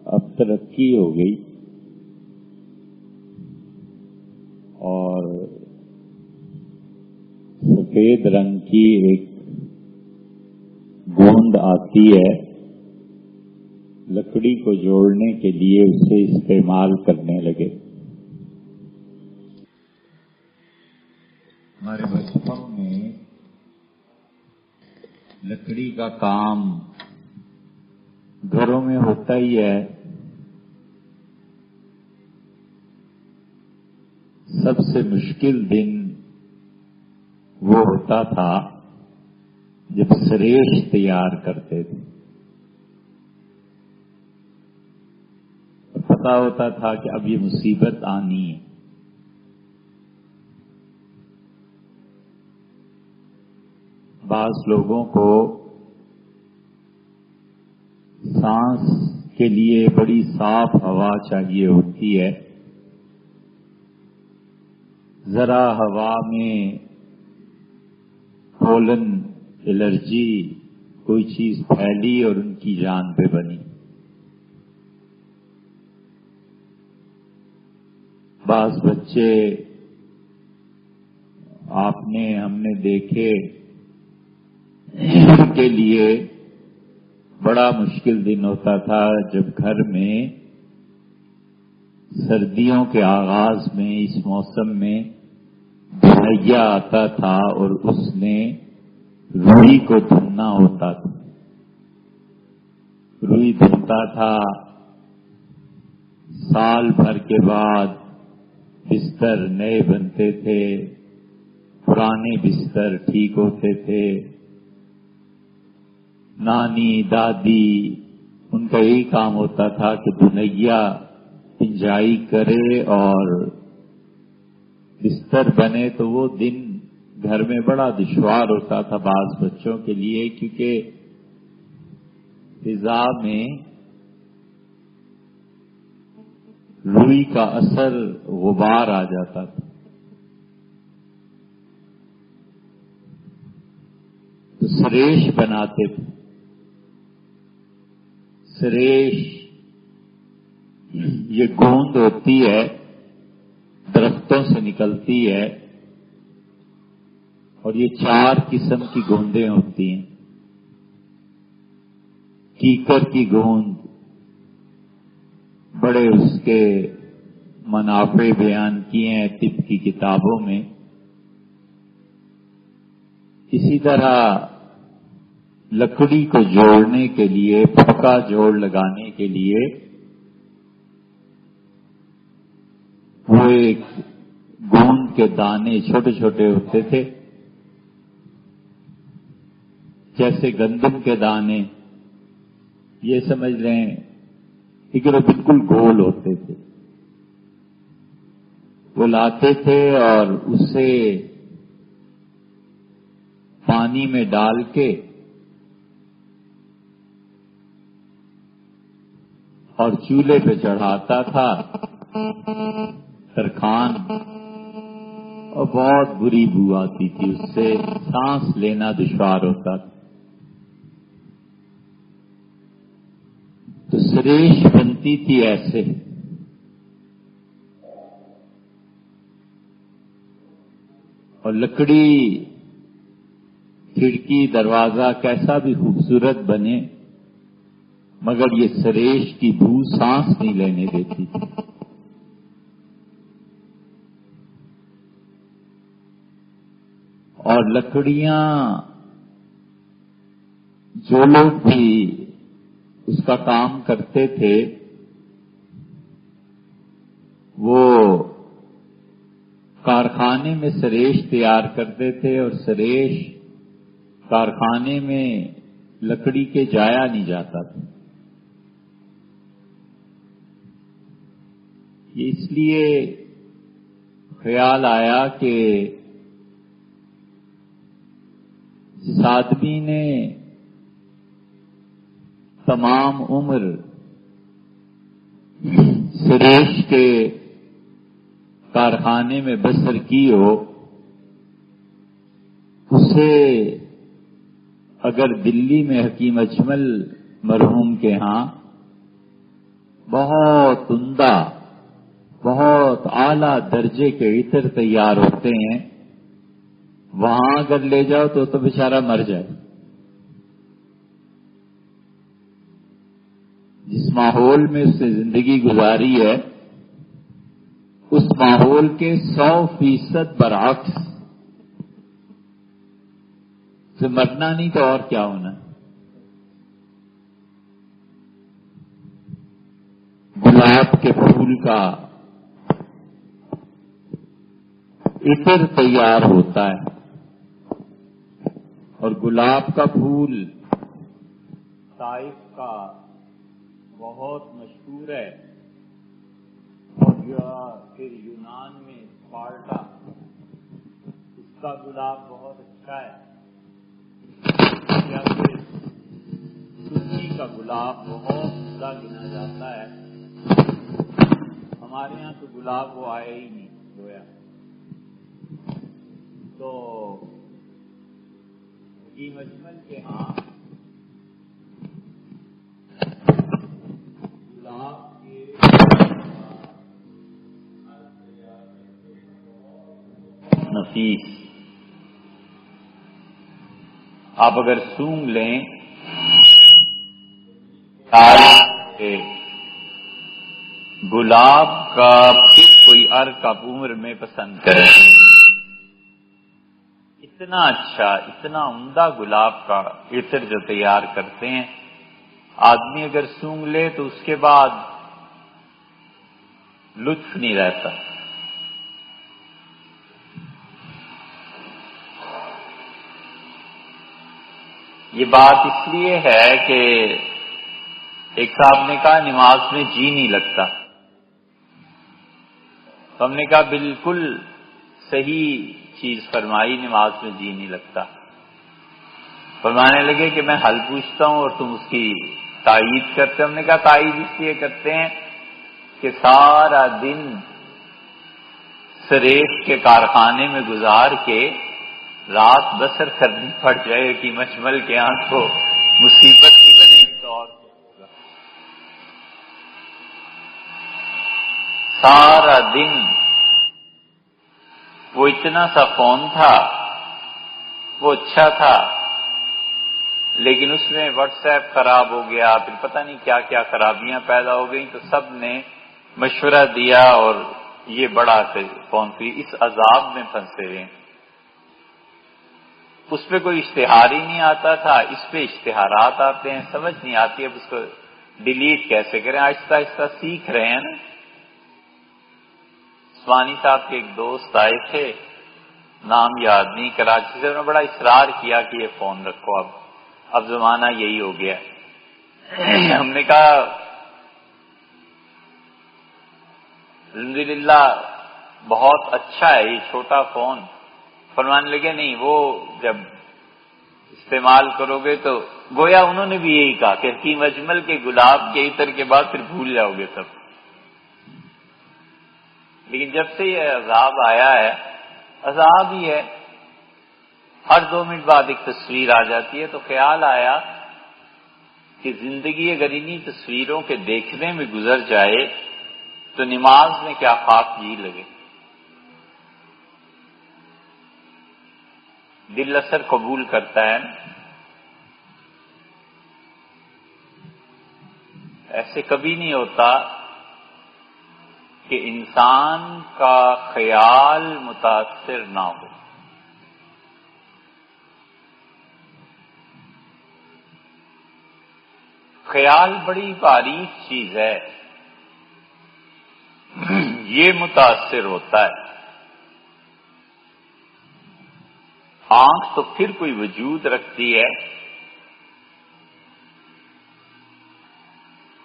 اب ترقی ہو گئی اور سفید رنگ کی ایک گوند آتی ہے، لکڑی کو جوڑنے کے لیے اسے استعمال کرنے لگے۔ ہمارے بچپن میں لکڑی کا کام گھروں میں ہوتا ہی ہے۔ سب سے مشکل دن وہ ہوتا تھا جب سریش تیار کرتے تھے، اور پتہ ہوتا تھا کہ اب یہ مصیبت آنی ہے۔ بعض لوگوں کو سانس کے لیے بڑی صاف ہوا چاہیے ہوتی ہے، ذرا ہوا میں پولن الرجی کوئی چیز پھیلی اور ان کی جان پہ بنی۔ بعض بچے ہم نے دیکھے کے لیے بڑا مشکل دن ہوتا تھا جب گھر میں سردیوں کے آغاز میں اس موسم میں بھیا آتا تھا اور اس نے روئی کو دھلنا ہوتا تھا۔ روئی دھلتا تھا، سال بھر کے بعد بستر نئے بنتے تھے، پرانے بستر ٹھیک ہوتے تھے۔ نانی دادی ان کا یہی کام ہوتا تھا کہ دھنیا پنجائی کرے اور بستر بنے، تو وہ دن گھر میں بڑا دشوار ہوتا تھا بعض بچوں کے لیے، کیونکہ فضا میں روئی کا اثر غبار آ جاتا تھا۔ تو سریش بناتے تھے۔ سریش یہ گوند ہوتی ہے، درختوں سے نکلتی ہے، اور یہ 4 قسم کی گوندیں ہوتی ہیں۔ کیکر کی گوند، بڑے اس کے منافع بیان کیے ہیں طب کی کتابوں میں۔ اسی طرح لکڑی کو جوڑنے کے لیے، پکا جوڑ لگانے کے لیے وہ ایک گوند کے دانے چھوٹے چھوٹے ہوتے تھے، جیسے گندم کے دانے، یہ سمجھ لیں، لیکن وہ بالکل گول ہوتے تھے۔ وہ لاتے تھے اور اسے پانی میں ڈال کے اور چولہے پہ چڑھاتا تھا ترخان، اور بہت بری بو آتی تھی، اس سے سانس لینا دشوار ہوتا تھا۔ تو سریش بنتی تھی ایسے۔ اور لکڑی، کھڑکی، دروازہ کیسا بھی خوبصورت بنے، مگر یہ سریش کی بو سانس نہیں لینے دیتی تھی۔ اور لکڑیاں، جو لوگ بھی اس کا کام کرتے تھے وہ کارخانے میں سریش تیار کرتے تھے، اور سریش کارخانے میں لکڑی کے جایا نہیں جاتا تھا۔ اس لیے خیال آیا کہ جس آدمی نے تمام عمر سریش کے کارخانے میں بسر کی ہو، اسے اگر دلی میں حکیم اجمل مرحوم کے ہاں بہت عمدہ، بہت اعلیٰ درجے کے عطر تیار ہوتے ہیں، وہاں اگر لے جاؤ تو بیچارہ مر جائے۔ جس ماحول میں اس نے زندگی گزاری ہے، اس ماحول کے 100% برعکس سے مرنا نہیں تو اور کیا ہونا۔ گلاب کے پھول کا عطر تیار ہوتا ہے، اور گلاب کا پھول طائف کا بہت مشہور ہے، اور پھر یونان میں اسپارٹا، اس کا گلاب بہت اچھا ہے، یا پھر ترکی کا گلاب بہت عمدہ گنا جاتا ہے۔ ہمارے یہاں تو گلاب وہ آیا ہی نہیں گویا۔ تو حکیم اجمل کے ہاں گلاب کے نفیس، آپ اگر سونگ لیں گلاب کا پھر کوئی عرق آپ عمر میں پسند کرے، اتنا اچھا، اتنا عمدہ گلاب کا عطر جو تیار کرتے ہیں، آدمی اگر سونگ لے تو اس کے بعد لطف نہیں رہتا۔ یہ بات اس لیے ہے کہ ایک صاحب نے کہا نماز میں جی نہیں لگتا، تو ہم نے کہا بالکل صحیح چیز فرمائی، نماز میں جی نہیں لگتا۔ فرمانے لگے کہ میں حل پوچھتا ہوں اور تم اس کی تائید کرتے۔ ہم نے کہا تائید اس لیے کرتے ہیں کہ سارا دن سریف کے کارخانے میں گزار کے رات بسر کرنی پڑ جائے کہ مشمل کے ہاں کو مصیبت نہیں بنے تو اور کیا ہوگا۔ سارا دن وہ اتنا سا فون تھا، وہ اچھا تھا، لیکن اس میں واٹس ایپ خراب ہو گیا، پھر پتہ نہیں کیا کیا خرابیاں پیدا ہو گئیں، تو سب نے مشورہ دیا اور یہ بڑا فون پہ اس عذاب میں پھنسے ہوئے۔ اس پہ کوئی اشتہار ہی نہیں آتا تھا، اس پہ اشتہارات آتے ہیں، سمجھ نہیں آتی اب اس کو ڈیلیٹ کیسے کریں۔ آہستہ آہستہ سیکھ رہے ہیں نا۔ عثمانی صاحب کے ایک دوست آئے تھے، نام یاد نہیں، کراچی سے، انہوں نے بڑا اصرار کیا کہ یہ فون رکھو، اب زمانہ یہی ہو گیا۔ ہم نے کہا الحمدللہ بہت اچھا ہے یہ چھوٹا فون۔ فرمانے لگے نہیں، وہ جب استعمال کرو گے تو گویا انہوں نے بھی یہی کہا کہ حکیم اجمل کے گلاب کے عطر کے بعد پھر بھول جاؤ گے سب۔ لیکن جب سے یہ عذاب آیا ہے، عذاب ہی ہے، ہر 2 منٹ بعد ایک تصویر آ جاتی ہے، تو خیال آیا کہ زندگی اگر انہی تصویروں کے دیکھنے میں گزر جائے تو نماز میں کیا خاک جی لگے۔ دل اثر قبول کرتا ہے نا۔ ایسے کبھی نہیں ہوتا کہ انسان کا خیال متاثر نہ ہو۔ خیال بڑی باریک چیز ہے، یہ متاثر ہوتا ہے۔ آنکھ تو پھر کوئی وجود رکھتی ہے،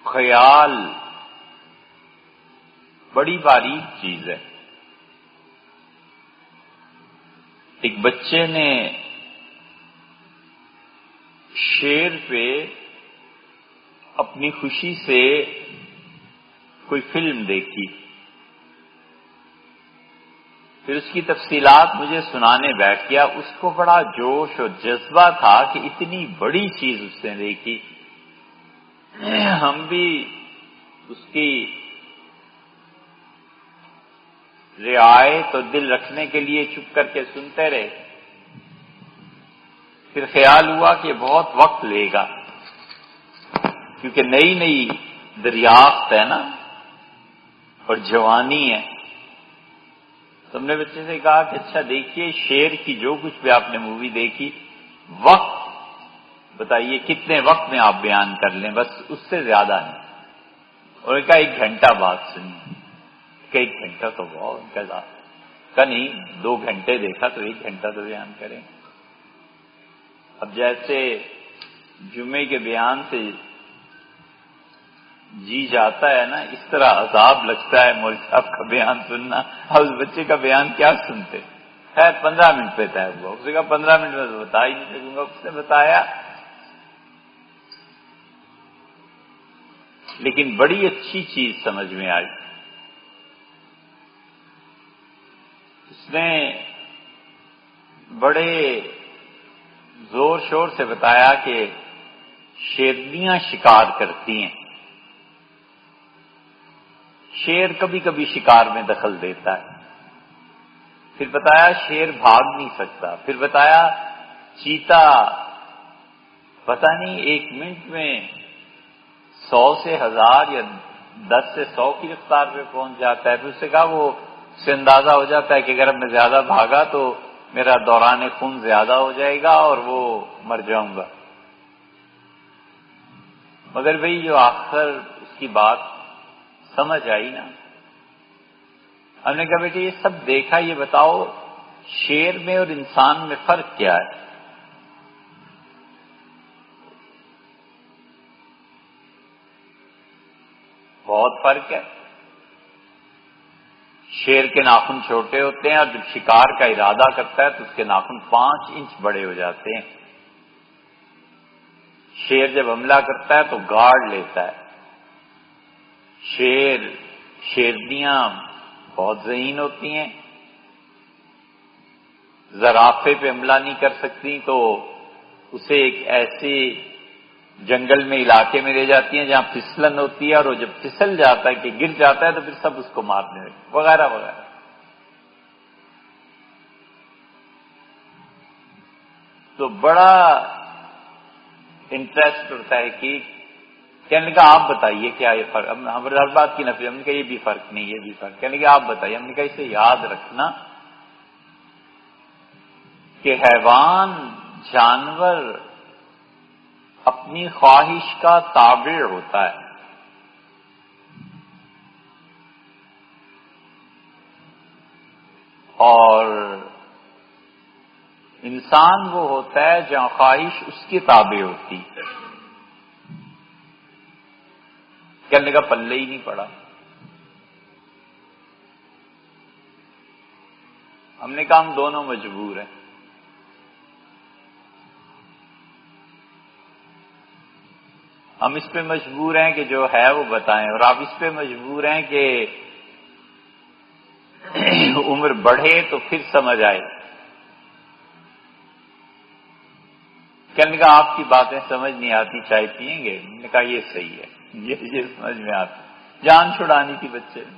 خیال بڑی باریک چیز ہے۔ ایک بچے نے شیر پہ اپنی خوشی سے کوئی فلم دیکھی، پھر اس کی تفصیلات مجھے سنانے بیٹھ گیا۔ اس کو بڑا جوش اور جذبہ تھا کہ اتنی بڑی چیز اس نے دیکھی۔ ہم بھی اس کی رعایت اور دل رکھنے کے لیے چپ کر کے سنتے رہے. پھر خیال ہوا کہ بہت وقت لے گا، کیونکہ نئی نئی دریافت ہے نا اور جوانی ہے. تو ہم نے بچے سے کہا کہ اچھا دیکھیے شیر کی جو کچھ بھی آپ نے مووی دیکھی، وقت بتائیے کتنے وقت میں آپ بیان کر لیں، بس اس سے زیادہ نہیں. اور کہا 1 گھنٹہ بات سنی. کہ 1 گھنٹہ تو بہت کہا نہیں 2 گھنٹے دیکھا تو 1 گھنٹہ تو بیان کریں. اب جیسے جمعے کے بیان سے جی جاتا ہے نا، اس طرح عذاب لگتا ہے مولوی صاحب کا بیان سننا. اب اس بچے کا بیان کیا سنتے؟ خیر 15 منٹ پہ طے ہوا. اس نے کہا 15 منٹ میں تو بتا ہی نہیں سکوں گا. اس نے بتایا، لیکن بڑی اچھی چیز سمجھ میں آئی. اس نے بڑے زور شور سے بتایا کہ شیرنیاں شکار کرتی ہیں، شیر کبھی کبھی شکار میں دخل دیتا ہے. پھر بتایا شیر بھاگ نہیں سکتا. پھر بتایا چیتا پتہ نہیں 1 منٹ میں 100 سے 1000 یا 10 سے 100 کی رفتار پہ پہنچ جاتا ہے. پھر اس سے کہا وہ سے اندازہ ہو جاتا ہے کہ اگر میں زیادہ بھاگا تو میرا دوران خون زیادہ ہو جائے گا اور وہ مر جاؤں گا. مگر بھئی جو آخر اس کی بات سمجھ آئی نا، ہم نے کہا بیٹے یہ سب دیکھا، یہ بتاؤ شیر میں اور انسان میں فرق کیا ہے؟ بہت فرق ہے. شیر کے ناخن چھوٹے ہوتے ہیں اور جب شکار کا ارادہ کرتا ہے تو اس کے ناخن 5 انچ بڑے ہو جاتے ہیں. شیر جب حملہ کرتا ہے تو گاڑ لیتا ہے. شیرنیاں بہت ذہین ہوتی ہیں، زرافے پہ حملہ نہیں کر سکتی تو اسے ایک ایسے جنگل میں علاقے میں لے جاتی ہیں جہاں پھسلن ہوتی ہے، اور وہ جب پھسل جاتا ہے کہ گر جاتا ہے تو پھر سب اس کو مارنے لگتے وغیرہ وغیرہ. تو بڑا انٹرسٹ ہوتا ہے کہ کہنے لگا آپ بتائیے کیا یہ فرق. ہم ہر بات کی نفی، ہم نے کہا یہ بھی فرق نہیں، یہ بھی فرق. کہنے لگا آپ بتائیے. ہم نے کہا اسے یاد رکھنا کہ حیوان، جانور اپنی خواہش کا تابع ہوتا ہے، اور انسان وہ ہوتا ہے جہاں خواہش اس کی تابع ہوتی. کہنے کا پلے ہی نہیں پڑا. ہم نے کہا ہم دونوں مجبور ہیں. ہم اس پہ مجبور ہیں کہ جو ہے وہ بتائیں، اور آپ اس پہ مجبور ہیں کہ عمر بڑھے تو پھر سمجھ آئے. کہنے کا آپ کی باتیں سمجھ نہیں آتی، چائے پیئیں گے؟ میں نے کہا یہ صحیح ہے، یہ سمجھ میں آتی. جان چھڑانی تھی بچے نے.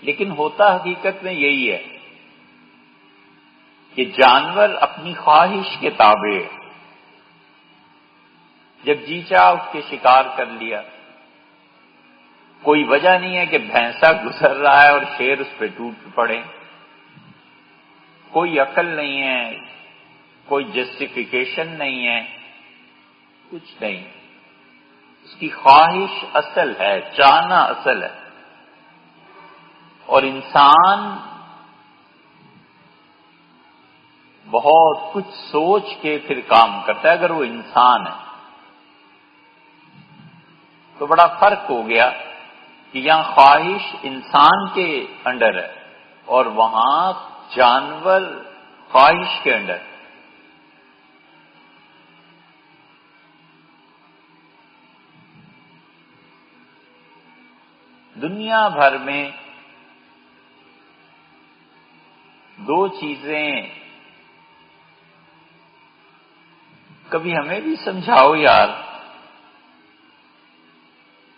لیکن ہوتا حقیقت میں یہی ہے کہ جانور اپنی خواہش کے تابع ہے. جب جی چاہ اس کے شکار کر لیا. کوئی وجہ نہیں ہے کہ بھینسا گزر رہا ہے اور شیر اس پہ ٹوٹ پڑے. کوئی عقل نہیں ہے، کوئی جسٹیفیکیشن نہیں ہے، کچھ نہیں. اس کی خواہش اصل ہے، چاہنا اصل ہے. اور انسان بہت کچھ سوچ کے پھر کام کرتا ہے. اگر وہ انسان ہے تو بڑا فرق ہو گیا کہ یہاں خواہش انسان کے انڈر ہے اور وہاں جانور خواہش کے انڈر. دنیا بھر میں 2 چیزیں کبھی ہمیں بھی سمجھاؤ یار.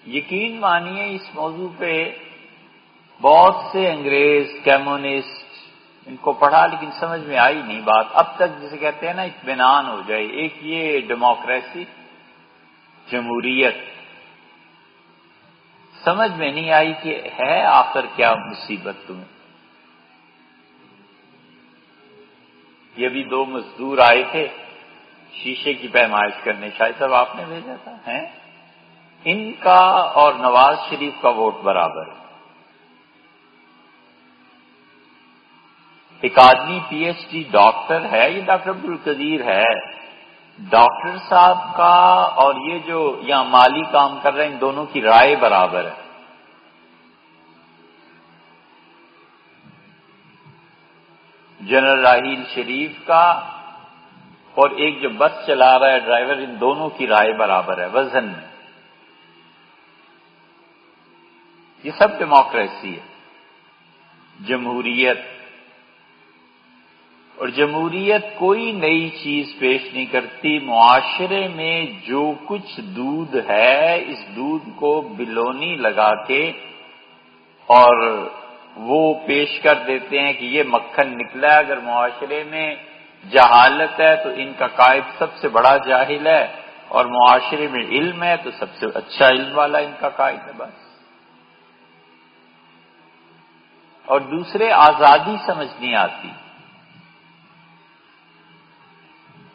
یقین مانیے اس موضوع پہ بہت سے انگریز کمیونسٹ ان کو پڑھا لیکن سمجھ میں آئی نہیں بات. اب تک جسے کہتے ہیں نا اطمینان ہو جائے. ایک یہ ڈیموکریسی جمہوریت سمجھ میں نہیں آئی کہ ہے آخر کیا مصیبت تمہیں. یہ بھی 2 مزدور آئے تھے شیشے کی پیمائش کرنے، شاید صاحب آپ نے بھیجا تھا. ہیں ان کا اور نواز شریف کا ووٹ برابر ہے. ایک آدمی پی ایچ ڈی ڈاکٹر ہے، یہ ڈاکٹر عبدالقدیر ہے، ڈاکٹر صاحب کا اور یہ جو یہاں مالی کام کر رہے ہیں ان دونوں کی رائے برابر ہے. جنرل راحیل شریف کا اور ایک جو بس چلا رہا ہے ڈرائیور، ان دونوں کی رائے برابر ہے وزن میں. یہ سب ڈیموکریسی ہے، جمہوریت. اور جمہوریت کوئی نئی چیز پیش نہیں کرتی. معاشرے میں جو کچھ دودھ ہے اس دودھ کو بلونی لگا کے اور وہ پیش کر دیتے ہیں کہ یہ مکھن نکلا ہے. اگر معاشرے میں جہالت ہے تو ان کا قائد سب سے بڑا جاہل ہے، اور معاشرے میں علم ہے تو سب سے اچھا علم والا ان کا قائد ہے بس. اور دوسرے آزادی سمجھ نہیں آتی.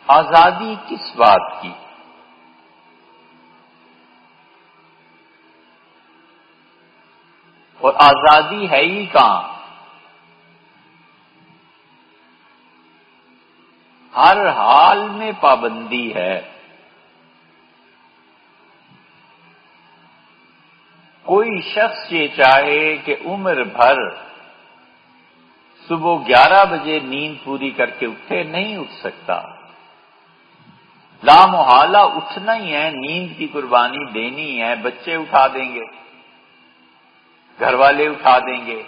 آزادی کس بات کی؟ اور آزادی ہے ہی کہاں؟ ہر حال میں پابندی ہے. کوئی شخص یہ چاہے کہ عمر بھر صبح 11 بجے نیند پوری کر کے اٹھے، نہیں اٹھ سکتا. لامحالہ اٹھنا ہی ہے، نیند کی قربانی دینی ہے. بچے اٹھا دیں گے، گھر والے اٹھا دیں گے،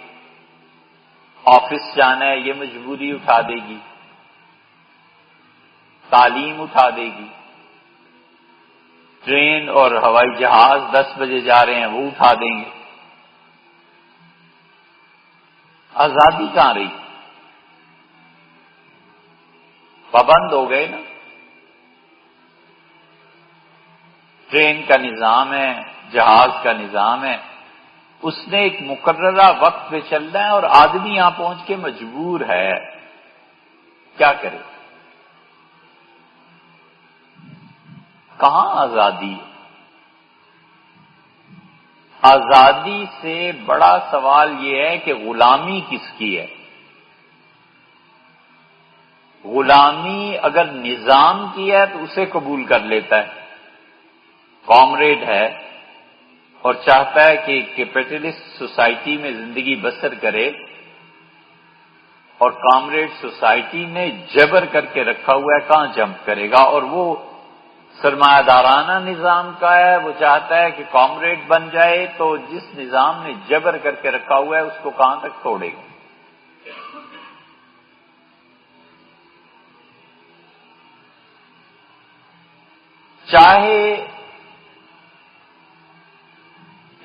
آفس جانا ہے یہ مجبوری اٹھا دے گی، تعلیم اٹھا دے گی، ٹرین اور ہوائی جہاز 10 بجے جا رہے ہیں وہ اٹھا دیں گے. آزادی کہاں رہی؟ پابند ہو گئے نا. ٹرین کا نظام ہے، جہاز کا نظام ہے، اس نے ایک مقررہ وقت پہ چلنا ہے اور آدمی یہاں پہنچ کے مجبور ہے. کیا کرے؟ کہاں آزادی؟ آزادی سے بڑا سوال یہ ہے کہ غلامی کس کی ہے. غلامی اگر نظام کی ہے تو اسے قبول کر لیتا ہے، کامریڈ ہے اور چاہتا ہے کہ کیپٹلسٹ سوسائٹی میں زندگی بسر کرے، اور کامریڈ سوسائٹی نے جبر کر کے رکھا ہوا ہے، کہاں جمپ کرے گا. اور وہ سرمایہ دارانہ نظام کا ہے، وہ چاہتا ہے کہ کامریڈ بن جائے، تو جس نظام نے جبر کر کے رکھا ہوا ہے اس کو کہاں تک توڑے گا. چاہے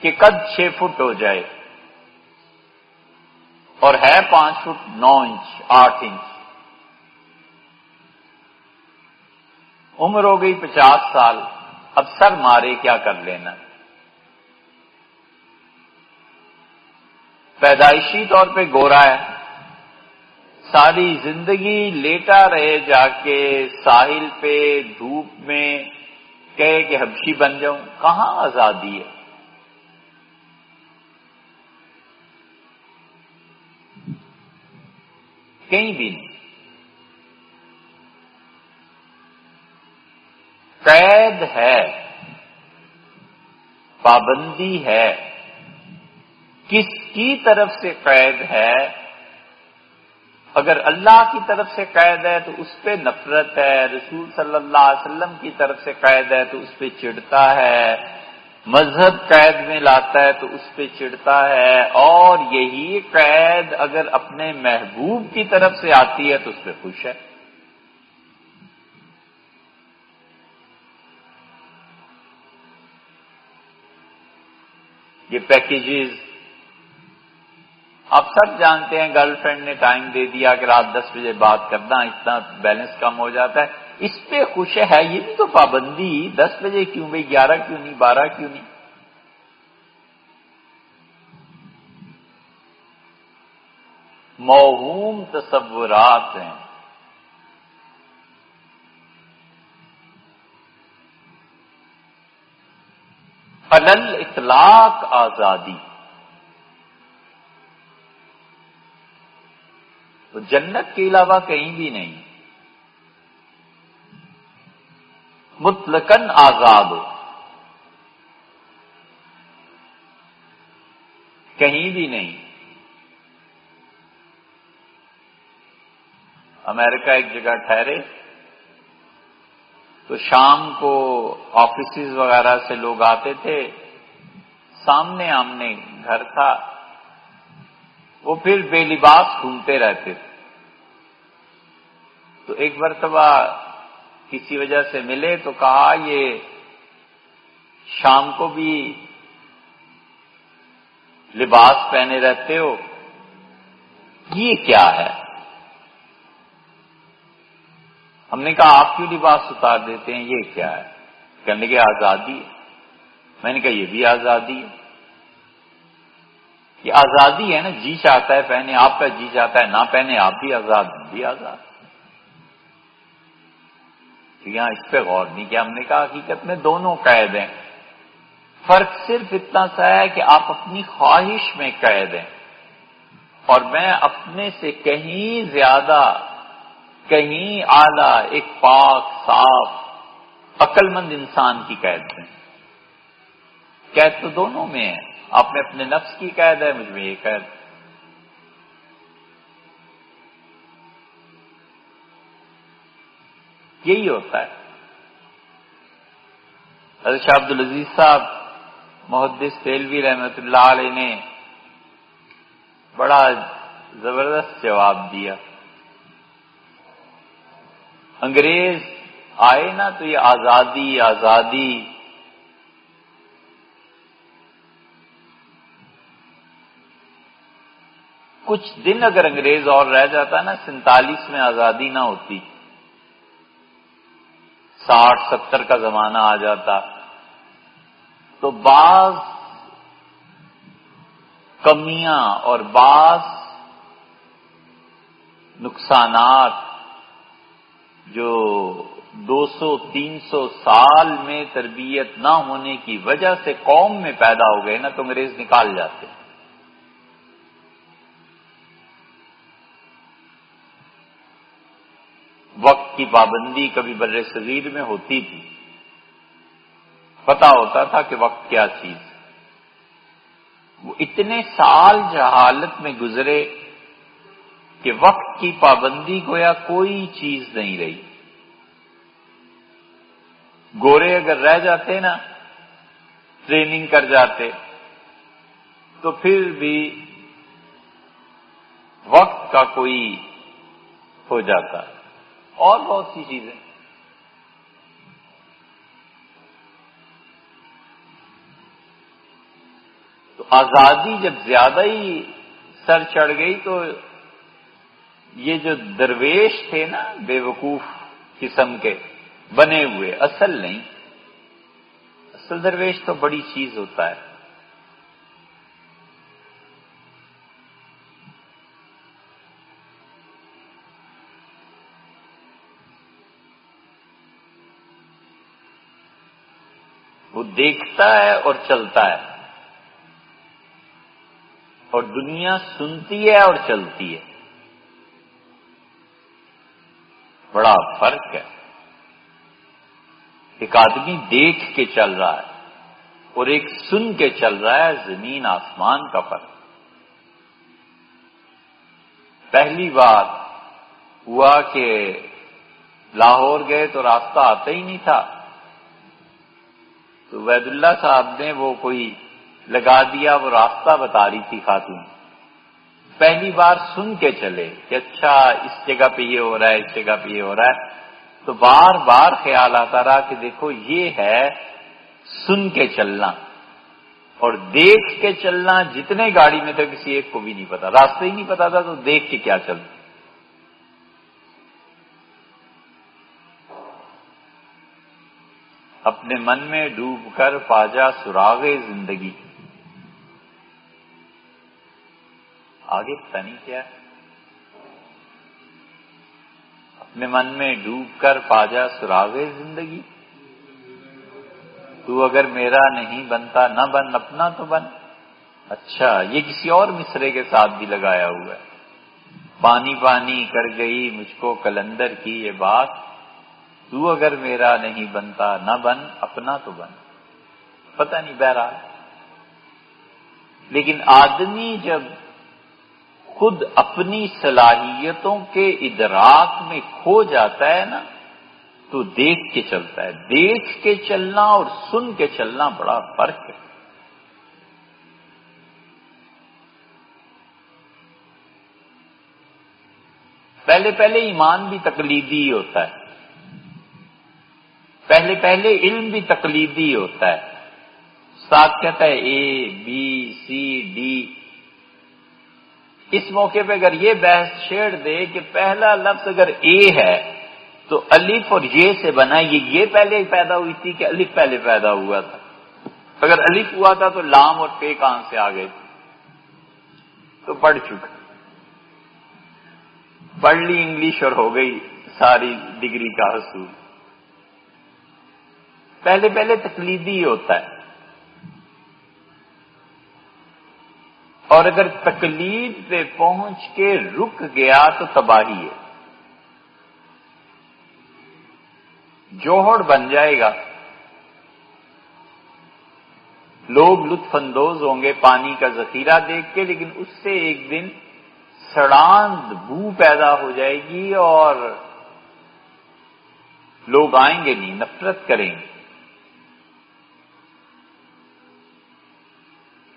کہ قد 6 فٹ ہو جائے اور ہے 5 فٹ 9 انچ 8 انچ، عمر ہو گئی 50 سال، اب سر مارے کیا کر لینا. پیدائشی طور پہ گورا ہے، ساری زندگی لیٹا رہے جا کے ساحل پہ دھوپ میں، کہے کہ حبشی بن جاؤں. کہاں آزادی ہے؟ کہیں بھی نہیں. قید ہے، پابندی ہے. کس کی طرف سے قید ہے؟ اگر اللہ کی طرف سے قید ہے تو اس پہ نفرت ہے، رسول صلی اللہ علیہ وسلم کی طرف سے قید ہے تو اس پہ چڑھتا ہے، مذہب قید میں لاتا ہے تو اس پہ چڑھتا ہے. اور یہی قید اگر اپنے محبوب کی طرف سے آتی ہے تو اس پہ خوش ہے. یہ پیکیجز، آپ سب جانتے ہیں گرل فرینڈ نے ٹائم دے دیا کہ رات 10 بجے بات کرنا، اتنا بیلنس کم ہو جاتا ہے، اس پہ خوش ہے یہ بھی تو پابندی، 10 بجے کیوں بھائی، 11 کیوں نہیں، 12 کیوں نہیں؟ موہوم تصورات ہیں۔ علل اطلاق آزادی، تو جنت کے علاوہ کہیں بھی نہیں، مطلقاً آزاد ہو، کہیں بھی نہیں۔ امریکہ ایک جگہ ٹھہرے تو شام کو آفیسز وغیرہ سے لوگ آتے تھے، سامنے آمنے گھر تھا، وہ پھر بے لباس گھومتے رہتے تھے۔ تو ایک مرتبہ کسی وجہ سے ملے تو کہا یہ شام کو بھی لباس پہنے رہتے ہو، یہ کیا ہے؟ ہم نے کہا آپ کیوں لباس اتار دیتے ہیں، یہ کیا ہے؟ کہنے لگے آزادی ہے۔ میں نے کہا یہ بھی آزادی ہے، یہ آزادی ہے نا، جی چاہتا ہے پہنے، آپ کا جی چاہتا ہے نہ پہنے، آپ بھی آزاد، ہم بھی آزاد۔ تو یہاں اس پہ غور نہیں کیا، ہم نے کہا حقیقت میں دونوں قید ہیں، فرق صرف اتنا سا ہے کہ آپ اپنی خواہش میں قید ہیں اور میں اپنے سے کہیں زیادہ، کہیں اعلیٰ ایک پاک صاف عقل مند انسان کی قید میں۔ قید تو دونوں میں ہے، آپ میں اپنے نفس کی قید ہے، مجھ میں یہ قید۔ یہی ہوتا ہے۔ حضرت شاہ عبد العزیز صاحب محدث دہلوی رحمۃ اللہ علیہ نے بڑا زبردست جواب دیا۔ انگریز آئے نا تو یہ آزادی آزادی، کچھ دن اگر انگریز اور رہ جاتا نا، 47 میں آزادی نہ ہوتی، 60-70 کا زمانہ آ جاتا، تو بعض کمیاں اور بعض نقصانات جو 200-300 سال میں تربیت نہ ہونے کی وجہ سے قوم میں پیدا ہو گئے نا، تو انگریز نکال جاتے۔ وقت کی پابندی کبھی بر صغیر میں ہوتی تھی، پتا ہوتا تھا کہ وقت کیا چیز، وہ اتنے سال جہالت میں گزرے کہ وقت کی پابندی گویا کوئی چیز نہیں رہی۔ گورے اگر رہ جاتے نا، ٹریننگ کر جاتے، تو پھر بھی وقت کا کوئی ہو جاتا، اور بہت سی چیزیں۔ تو آزادی جب زیادہ ہی سر چڑھ گئی تو یہ جو درویش تھے نا، بے وقوف قسم کے بنے ہوئے، اصل نہیں، اصل درویش تو بڑی چیز ہوتا ہے۔ وہ دیکھتا ہے اور چلتا ہے، اور دنیا سنتی ہے اور چلتی ہے، بڑا فرق ہے۔ ایک آدمی دیکھ کے چل رہا ہے اور ایک سن کے چل رہا ہے، زمین آسمان کا فرق۔ پہلی بار ہوا کہ لاہور گئے تو راستہ آتا ہی نہیں تھا، تو عبید اللہ صاحب نے وہ کوئی لگا دیا، وہ راستہ بتا رہی تھی خاتون۔ پہلی بار سن کے چلے کہ اچھا اس جگہ پہ یہ ہو رہا ہے، اس جگہ پہ یہ ہو رہا ہے، تو بار بار خیال آتا رہا کہ دیکھو یہ ہے سن کے چلنا، اور دیکھ کے چلنا، جتنے گاڑی میں تھے کسی ایک کو بھی نہیں پتا، راستہ ہی نہیں پتا تھا تو دیکھ کے کیا چلتا۔ اپنے من میں ڈوب کر پاجا سراغ زندگی، آگے پتہ نہیں کیا ہے۔ اپنے من میں ڈوب کر پاجا سراغ زندگی، تو اگر میرا نہیں بنتا نہ بن، اپنا تو بن۔ اچھا، یہ کسی اور مصرے کے ساتھ بھی لگایا ہوا ہے۔ پانی پانی کر گئی مجھ کو کلندر کی یہ بات، تو اگر میرا نہیں بنتا نہ بن، اپنا تو بن۔ پتہ نہیں، بہرحال لیکن آدمی جب خود اپنی صلاحیتوں کے ادراک میں کھو جاتا ہے نا، تو دیکھ کے چلتا ہے۔ دیکھ کے چلنا اور سن کے چلنا بڑا فرق ہے۔ پہلے پہلے ایمان بھی تقلیدی ہی ہوتا ہے، پہلے پہلے علم بھی تقلیدی ہوتا ہے۔ استاد کہتا ہے اے بی سی ڈی، اس موقع پہ اگر یہ بحث چھیڑ دے کہ پہلا لفظ اگر اے ہے تو الف اور یہ سے بنا، یہ پہلے پیدا ہوئی تھی کہ الف پہلے پیدا ہوا تھا؟ اگر الف ہوا تھا تو لام اور پے کہاں سے آ گئے؟ تو پڑھ چکا، پڑھ لی انگلش اور ہو گئی ساری ڈگری کا حصول۔ پہلے پہلے تقلیدی ہوتا ہے، اور اگر تقلید پہ پہنچ کے رک گیا تو تباہی ہے، جوہر بن جائے گا۔ لوگ لطف اندوز ہوں گے پانی کا ذخیرہ دیکھ کے، لیکن اس سے ایک دن سڑاند بو پیدا ہو جائے گی اور لوگ آئیں گے نہیں، نفرت کریں گے۔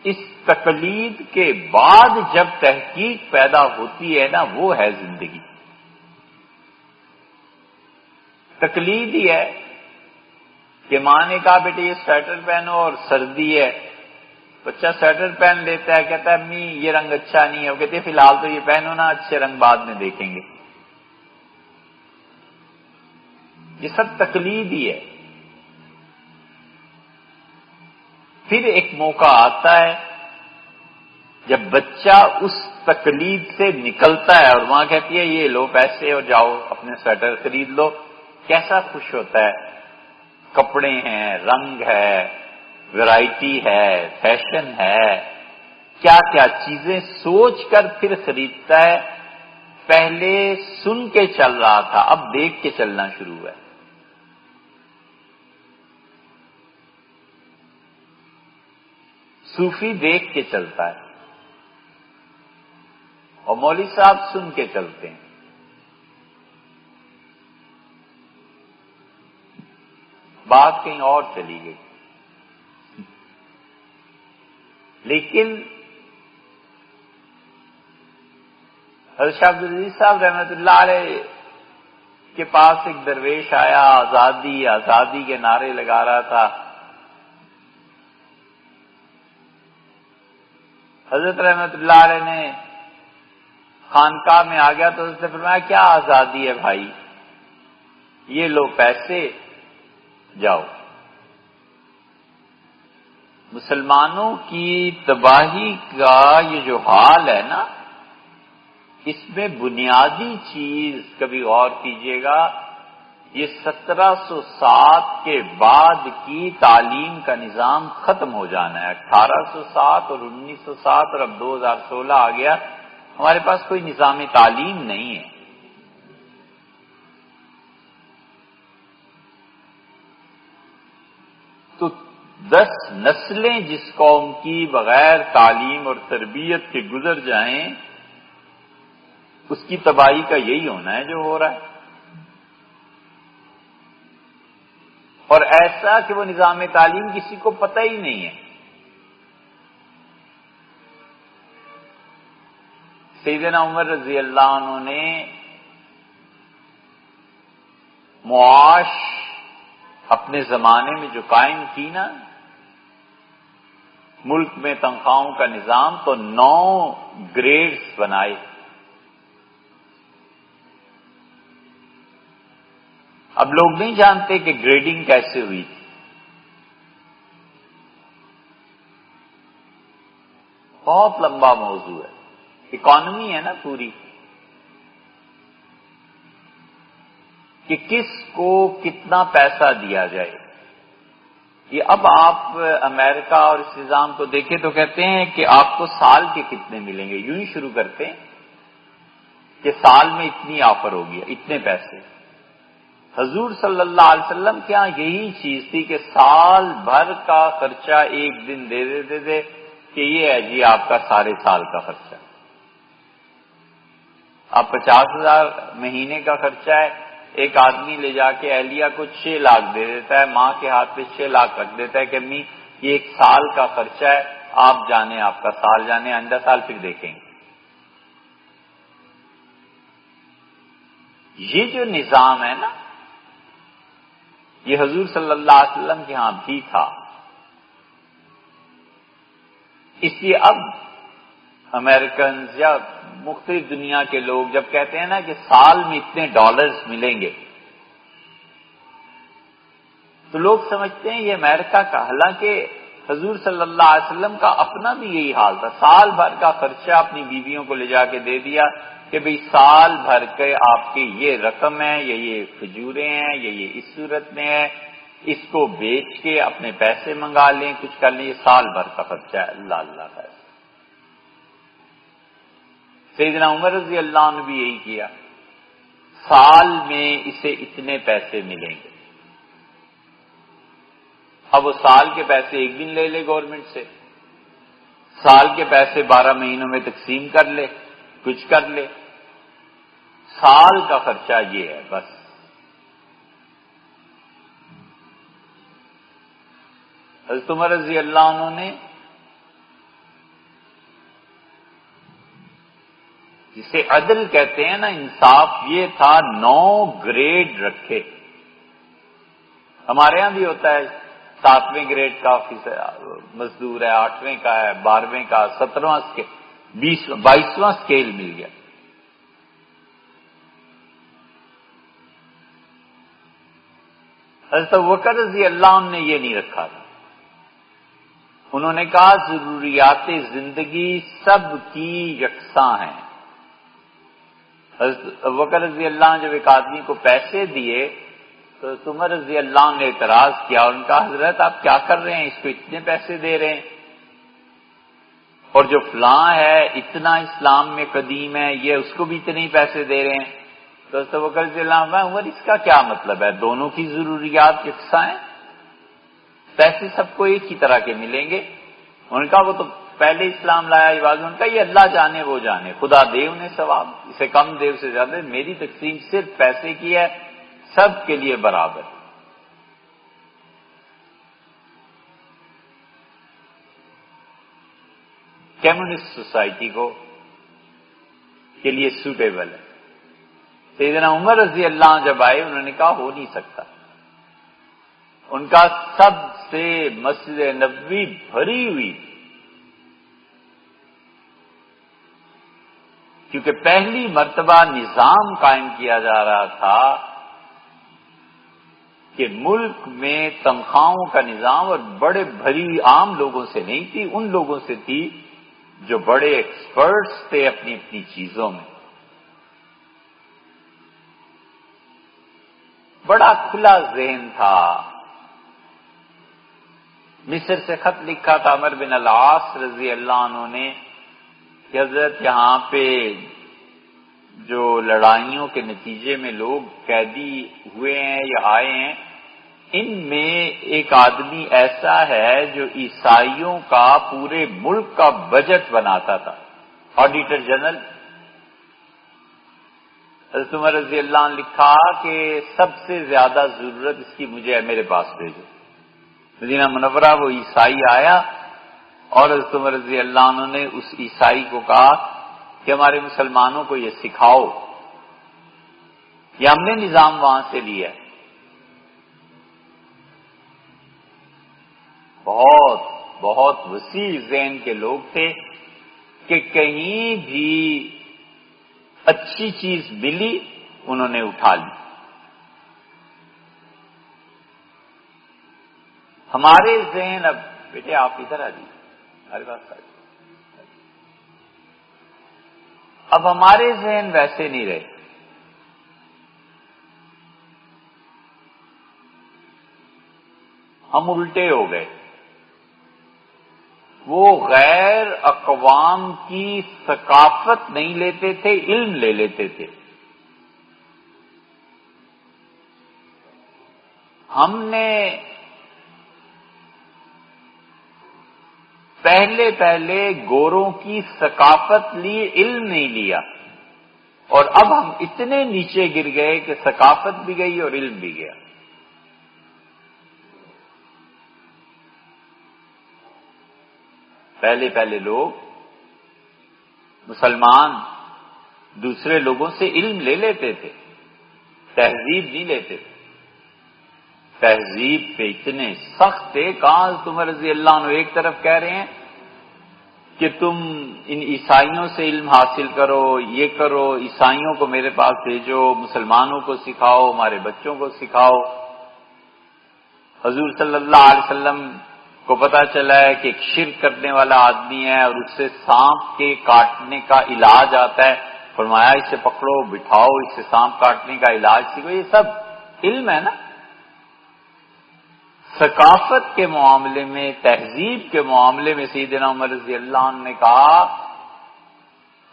اس تقلید کے بعد جب تحقیق پیدا ہوتی ہے نا، وہ ہے زندگی۔ تقلید ہی ہے کہ ماں نے کہا بیٹے یہ سویٹر پہنو اور سردی ہے، بچہ سویٹر پہن لیتا ہے، کہتا ہے امی یہ رنگ اچھا نہیں ہے، وہ کہتے ہیں فی الحال تو یہ پہنو نا، اچھے رنگ بعد میں دیکھیں گے۔ یہ سب تقلید ہی ہے۔ پھر ایک موقع آتا ہے جب بچہ اس تقلید سے نکلتا ہے اور ماں کہتی ہے یہ لو پیسے اور جاؤ اپنے سویٹر خرید لو، کیسا خوش ہوتا ہے۔ کپڑے ہیں، رنگ ہے، ویرائٹی ہے، فیشن ہے، کیا کیا چیزیں سوچ کر پھر خریدتا ہے۔ پہلے سن کے چل رہا تھا، اب دیکھ کے چلنا شروع ہے۔ صوفی دیکھ کے چلتا ہے اور مولوی صاحب سن کے چلتے ہیں۔ بات کہیں اور چلی گئی، لیکن حضرت شاہ عبدالعزیز صاحب رحمۃ اللہ علیہ کے پاس ایک درویش آیا، آزادی آزادی کے نعرے لگا رہا تھا۔ حضرت رحمۃ اللہ علیہ نے خانقاہ میں آ گیا تو حضرت نے فرمایا کیا آزادی ہے بھائی، یہ لو پیسے جاؤ۔ مسلمانوں کی تباہی کا یہ جو حال ہے نا، اس میں بنیادی چیز کبھی غور کیجئے گا، یہ 1707 کے بعد کی تعلیم کا نظام ختم ہو جانا ہے۔ 1807 اور 1907 اور اب 2016 آ گیا، ہمارے پاس کوئی نظام تعلیم نہیں ہے۔ تو 10 نسلیں جس قوم کی بغیر تعلیم اور تربیت کے گزر جائیں، اس کی تباہی کا یہی ہونا ہے جو ہو رہا ہے۔ اور ایسا کہ وہ نظام تعلیم کسی کو پتہ ہی نہیں ہے۔ سیدنا عمر رضی اللہ عنہ نے معاش اپنے زمانے میں جو قائم کی نا، ملک میں تنخواہوں کا نظام تو 9 گریڈز بنائے. اب لوگ نہیں جانتے کہ گریڈنگ کیسے ہوئی تھی. بہت لمبا موضوع ہے. اکانومی ہے نا پوری، کہ کس کو کتنا پیسہ دیا جائے. یہ اب آپ امریکہ اور اس نظام کو دیکھیں تو کہتے ہیں کہ آپ کو سال کے کتنے ملیں گے. یوں ہی شروع کرتے ہیں کہ سال میں اتنی آفر ہوگی، اتنے پیسے. حضور صلی اللہ علیہ وسلم کیا یہی چیز تھی کہ سال بھر کا خرچہ ایک دن دے دیتے تھے کہ یہ ہے جی آپ کا سارے سال کا خرچہ. آپ 50,000 مہینے کا خرچہ ہے، ایک آدمی لے جا کے اہلیہ کو 6 لاکھ دے دیتا ہے، ماں کے ہاتھ پہ 6 لاکھ رکھ دیتا ہے کہ امی یہ ایک سال کا خرچہ ہے، آپ جانے، آپ کا سال جانے، آئندہ سال پھر دیکھیں گے. یہ جو نظام ہے نا، یہ حضور صلی اللہ علیہ وسلم کے ہاں بھی تھا. اس لیے اب امریکنز یا مختلف دنیا کے لوگ جب کہتے ہیں نا کہ سال میں اتنے ڈالرز ملیں گے، تو لوگ سمجھتے ہیں یہ امریکہ کا. حالانکہ حضور صلی اللہ علیہ وسلم کا اپنا بھی یہی حال تھا. سال بھر کا خرچہ اپنی بیویوں کو لے جا کے دے دیا کہ بھئی سال بھر کے آپ کی یہ رقم ہے، یہ کھجوریں ہیں، یہ اس صورت میں ہے، اس کو بیچ کے اپنے پیسے منگا لیں، کچھ کر لیں. یہ سال بھر کا خرچہ ہے. اللہ اللہ کا. سیدنا عمر رضی اللہ عنہ نے بھی یہی کیا. سال میں اسے اتنے پیسے ملیں گے. اب وہ سال کے پیسے ایک دن لے لے گورنمنٹ سے، سال کے پیسے 12 مہینوں میں تقسیم کر لے، کچھ کر لے. سال کا خرچہ یہ ہے بس. حضرت عمر رضی اللہ عنہ نے جسے عدل کہتے ہیں نا، انصاف، یہ تھا 9 گریڈ رکھے. ہمارے ہاں بھی ہوتا ہے 7ویں گریڈ کا مزدور ہے، 8ویں کا ہے، 12ویں کا، 17واں اسکیل، 22واں اسکیل مل گیا. حضرت ابوبکر رضی اللہ عنہ نے یہ نہیں رکھا تھا. انہوں نے کہا ضروریات زندگی سب کی یکساں ہیں. حضرت ابوبکر رضی اللہ عنہ جب ایک آدمی کو پیسے دیے تو عمر رضی اللہ عنہ نے اعتراض کیا. ان کا حضرت آپ کیا کر رہے ہیں، اس کو اتنے پیسے دے رہے ہیں، اور جو فلاں ہے اتنا اسلام میں قدیم ہے، یہ اس کو بھی اتنے ہی پیسے دے رہے ہیں. تو حضرت ابوبکر رضی اللہ عنہ، عمر اس کا کیا مطلب ہے، دونوں کی ضروریات یکساں ہیں، پیسے سب کو ایک ہی طرح کے ملیں گے. ان کا وہ تو پہلے اسلام لایا عباد، ان کا یہ اللہ جانے وہ جانے، خدا دے انہیں ثواب، اسے کم دے اسے زیادہ. میری تقسیم صرف پیسے کی ہے، سب کے لیے برابر. کمیونسٹ سوسائٹی کو کے لیے سوٹیبل ہے. سیدنا عمر رضی اللہ عنہ جب آئے انہوں نے کہا ہو نہیں سکتا. ان کا سب سے مسجد نبوی بھری ہوئی، کیونکہ پہلی مرتبہ نظام قائم کیا جا رہا تھا کہ ملک میں تنخواہوں کا نظام، اور بڑے بھری عام لوگوں سے نہیں تھی، ان لوگوں سے تھی جو بڑے ایکسپرٹس تھے اپنی اپنی چیزوں میں. بڑا کھلا ذہن تھا. مصر سے خط لکھا تھا عمر بن العاص رضی اللہ عنہ نے کہ حضرت یہاں پہ جو لڑائیوں کے نتیجے میں لوگ قیدی ہوئے ہیں یا آئے ہیں، ان میں ایک آدمی ایسا ہے جو عیسائیوں کا پورے ملک کا بجٹ بناتا تھا، آڈیٹر جنرل. حضرت عمر رضی اللہ عنہ لکھا کہ سب سے زیادہ ضرورت اس کی مجھے ہے، میرے پاس بھیجو. مدینہ منورہ وہ عیسائی آیا اور حضرت عمر رضی اللہ عنہ نے اس عیسائی کو کہا کہ ہمارے مسلمانوں کو یہ سکھاؤ، یہ ہم نے نظام وہاں سے لیا ہے. بہت بہت وسیع ذہن کے لوگ تھے کہ کہیں بھی اچھی چیز ملی انہوں نے اٹھا لی. ہمارے ذہن، اب بیٹے آپ ادھر آ جائیے، ہمارے پاس آ جائیے. اب ہمارے ذہن ویسے نہیں رہے. ہم الٹے ہو گئے. وہ غیر اقوام کی ثقافت نہیں لیتے تھے، علم لے لیتے تھے. ہم نے پہلے گوروں کی ثقافت لی، علم نہیں لیا، اور اب ہم اتنے نیچے گر گئے کہ ثقافت بھی گئی اور علم بھی گیا. پہلے لوگ مسلمان دوسرے لوگوں سے علم لے لیتے تھے، تہذیب نہیں لیتے تھے. تہذیب پہ اتنے سخت تھے. کہاں تم رضی اللہ عنہ ایک طرف کہہ رہے ہیں کہ تم ان عیسائیوں سے علم حاصل کرو، یہ کرو، عیسائیوں کو میرے پاس بھیجو، مسلمانوں کو سکھاؤ، ہمارے بچوں کو سکھاؤ. حضور صلی اللہ علیہ وسلم کو پتا چلا ہے کہ ایک شرک کرنے والا آدمی ہے اور اس سے سانپ کے کاٹنے کا علاج آتا ہے. فرمایا اسے پکڑو، بٹھاؤ، اس سے سانپ کاٹنے کا علاج سیکھو. یہ سب علم ہے نا. ثقافت کے معاملے میں، تہذیب کے معاملے میں سیدنا عمر رضی اللہ عنہ نے کہا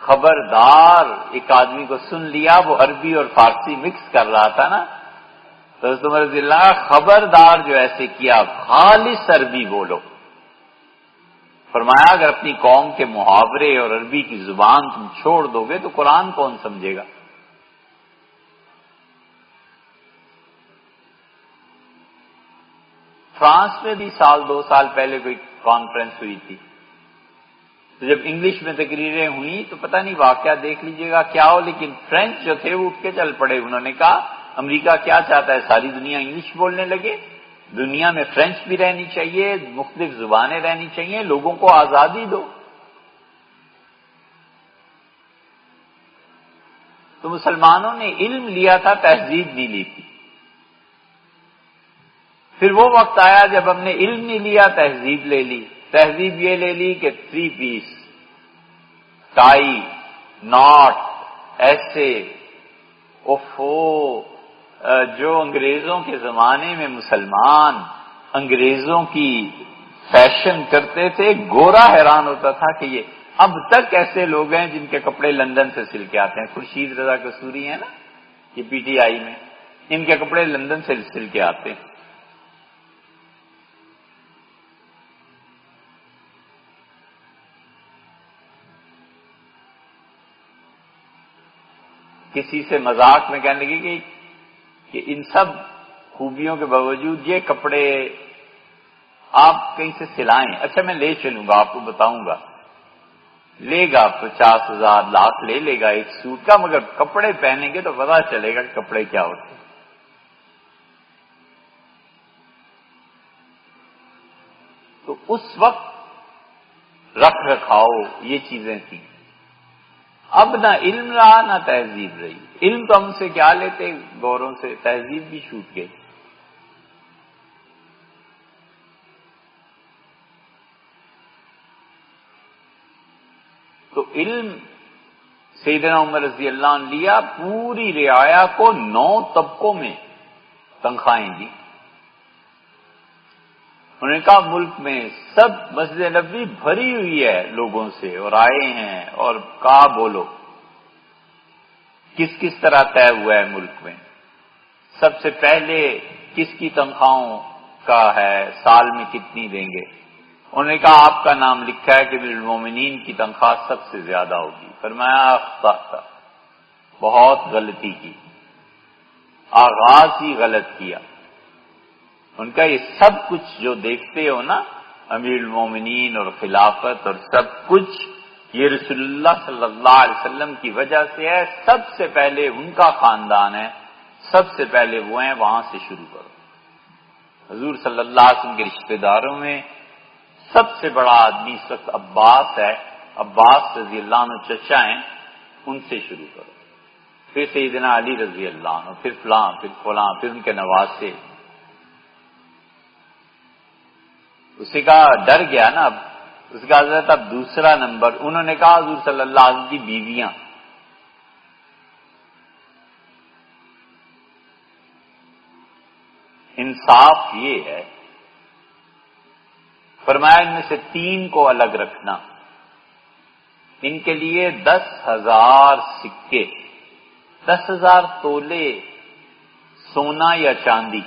خبردار. ایک آدمی کو سن لیا، وہ عربی اور فارسی مکس کر رہا تھا نا، تو حضرت عمر رضی اللہ عنہ خبردار جو ایسے کیا خالص عربی بولو. فرمایا اگر اپنی قوم کے محاورے اور عربی کی زبان تم چھوڑ دو گے تو قرآن کون سمجھے گا. فرانس میں بھی سال 2 سال پہلے کوئی کانفرنس ہوئی تھی، تو جب انگلش میں تقریریں ہوئیں تو پتہ نہیں واقعہ دیکھ لیجئے گا کیا ہو، لیکن فرینچ جو تھے وہ اٹھ کے چل پڑے. انہوں نے کہا امریکہ کیا چاہتا ہے، ساری دنیا انگلش بولنے لگے؟ دنیا میں فرینچ بھی رہنی چاہیے، مختلف زبانیں رہنی چاہیے، لوگوں کو آزادی دو. تو مسلمانوں نے علم لیا تھا، تہذیب نہیں لی تھی. پھر وہ وقت آیا جب ہم نے علم نہیں لیا، تہذیب لے لی. تہذیب یہ لے لی کہ 3 پیس، ٹائی، ناٹ، ایسے. جو انگریزوں کے زمانے میں مسلمان انگریزوں کی فیشن کرتے تھے، گورا حیران ہوتا تھا کہ یہ اب تک ایسے لوگ ہیں جن کے کپڑے لندن سے سل کے آتے ہیں. خورشید رضا قصوری ہیں نا، یہ پی ٹی آئی میں، ان کے کپڑے لندن سے سل کے آتے ہیں. کسی سے مذاق میں کہنے لگے کہ ان سب خوبیوں کے باوجود یہ کپڑے آپ کہیں سے سلائیں. اچھا میں لے چلوں گا، آپ کو بتاؤں گا. لے گا 50,000 لاکھ لے لے گا ایک سوٹ کا، مگر کپڑے پہنیں گے تو پتا چلے گا کہ کپڑے کیا ہوتے ہیں. تو اس وقت رکھ رکھاؤ یہ چیزیں تھیں. اب نہ علم رہا نہ تہذیب رہی. علم تو ہم سے کیا لیتے گوروں سے، تہذیب بھی چھوٹ گئی. تو علم سیدنا عمر رضی اللہ عنہ لیا، پوری رعایا کو 9 طبقوں میں تنخواہیں دی. انہوں نے کہا ملک میں سب مسجد نبوی بھری ہوئی ہے لوگوں سے اور آئے ہیں، اور کہا بولو کس کس طرح طے ہوا ہے ملک میں. سب سے پہلے کس کی تنخواہوں کا ہے، سال میں کتنی دیں گے. انہوں نے کہا آپ کا نام لکھا ہے کہ امیر المومنین کی تنخواہ سب سے زیادہ ہوگی. فرمایا اخطأت، بہت غلطی کی، آغاز ہی غلط کیا. ان کا یہ سب کچھ جو دیکھتے ہو نا، امیر المومنین اور خلافت اور سب کچھ، یہ رسول اللہ صلی اللہ علیہ وسلم کی وجہ سے ہے. سب سے پہلے ان کا خاندان ہے، سب سے پہلے وہ ہیں، وہاں سے شروع کرو. حضور صلی اللہ علیہ وسلم کے رشتہ داروں میں سب سے بڑا آدمی اس وقت عباس ہے، عباس رضی اللہ عنہ چچا ہیں، ان سے شروع کرو، پھر سیدنا علی رضی اللہ عنہ، پھر فلاں، پھر فلاں، پھر ان کے نواسے۔ اسی کا ڈر گیا نا، اب اس کا حضرت اب دوسرا نمبر انہوں نے کہا حضور صلی اللہ علیہ وسلم کی بیویاں۔ انصاف یہ ہے، فرمایا ان میں سے 3 کو الگ رکھنا، ان کے لیے 10,000 سکے، 10,000 تولے سونا یا چاندی۔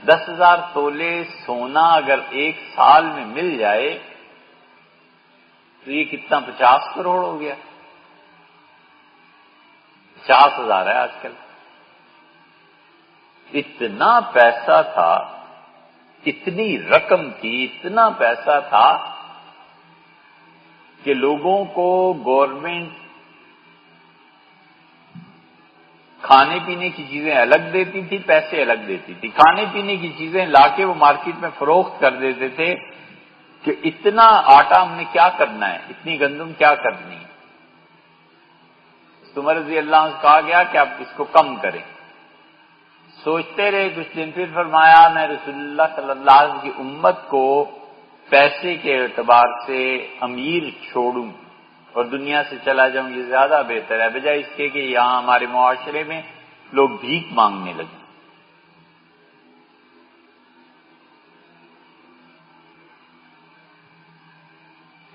10,000 تولے سونا اگر 1 سال میں مل جائے تو یہ کتنا 50 کروڑ ہو گیا، 50,000 ہے آج کل۔ اتنا پیسہ تھا، اتنی رقم تھی، اتنا پیسہ تھا کہ لوگوں کو گورنمنٹ کھانے پینے کی چیزیں الگ دیتی تھی، پیسے الگ دیتی تھی۔ کھانے پینے کی چیزیں لا کے وہ مارکیٹ میں فروخت کر دیتے تھے کہ اتنا آٹا ہم نے کیا کرنا ہے، اتنی گندم کیا کرنی ہے۔ عمر رضی اللہ عنہ سے کہا گیا کہ آپ اس کو کم کریں، سوچتے رہے کچھ دن، پھر فرمایا میں رسول اللہ صلی اللہ علیہ وسلم کی امت کو پیسے کے اعتبار سے امیر چھوڑوں اور دنیا سے چلا جاؤں، یہ زیادہ بہتر ہے، بجائے اس کے کہ یہاں ہمارے معاشرے میں لوگ بھیک مانگنے لگے۔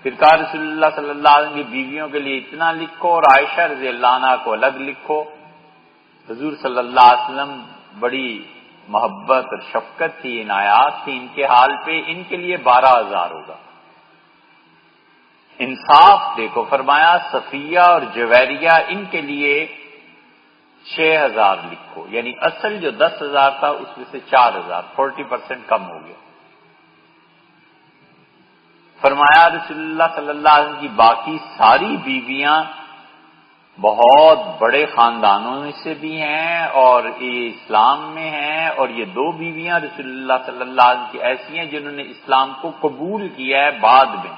پھر کہا رسول اللہ صلی اللہ علیہ وسلم کی بیویوں کے لیے اتنا لکھو اور عائشہ رضی اللہ عنہ کو الگ لکھو۔ حضور صلی اللہ علیہ وسلم بڑی محبت اور شفقت تھی، عنایات تھی ان کے حال پہ، ان کے لیے 12,000 ہوگا۔ انصاف دیکھو، فرمایا صفیہ اور جویریہ ان کے لیے 6,000 لکھو، یعنی اصل جو 10,000 تھا اس میں سے 4,000، 40% کم ہو گیا۔ فرمایا رسول اللہ صلی اللہ علیہ وسلم کی باقی ساری بیویاں بہت بڑے خاندانوں میں سے بھی ہیں اور یہ اسلام میں ہیں، اور یہ 2 بیویاں رسول اللہ صلی اللہ علیہ وسلم کی ایسی ہیں جنہوں نے اسلام کو قبول کیا ہے بعد میں۔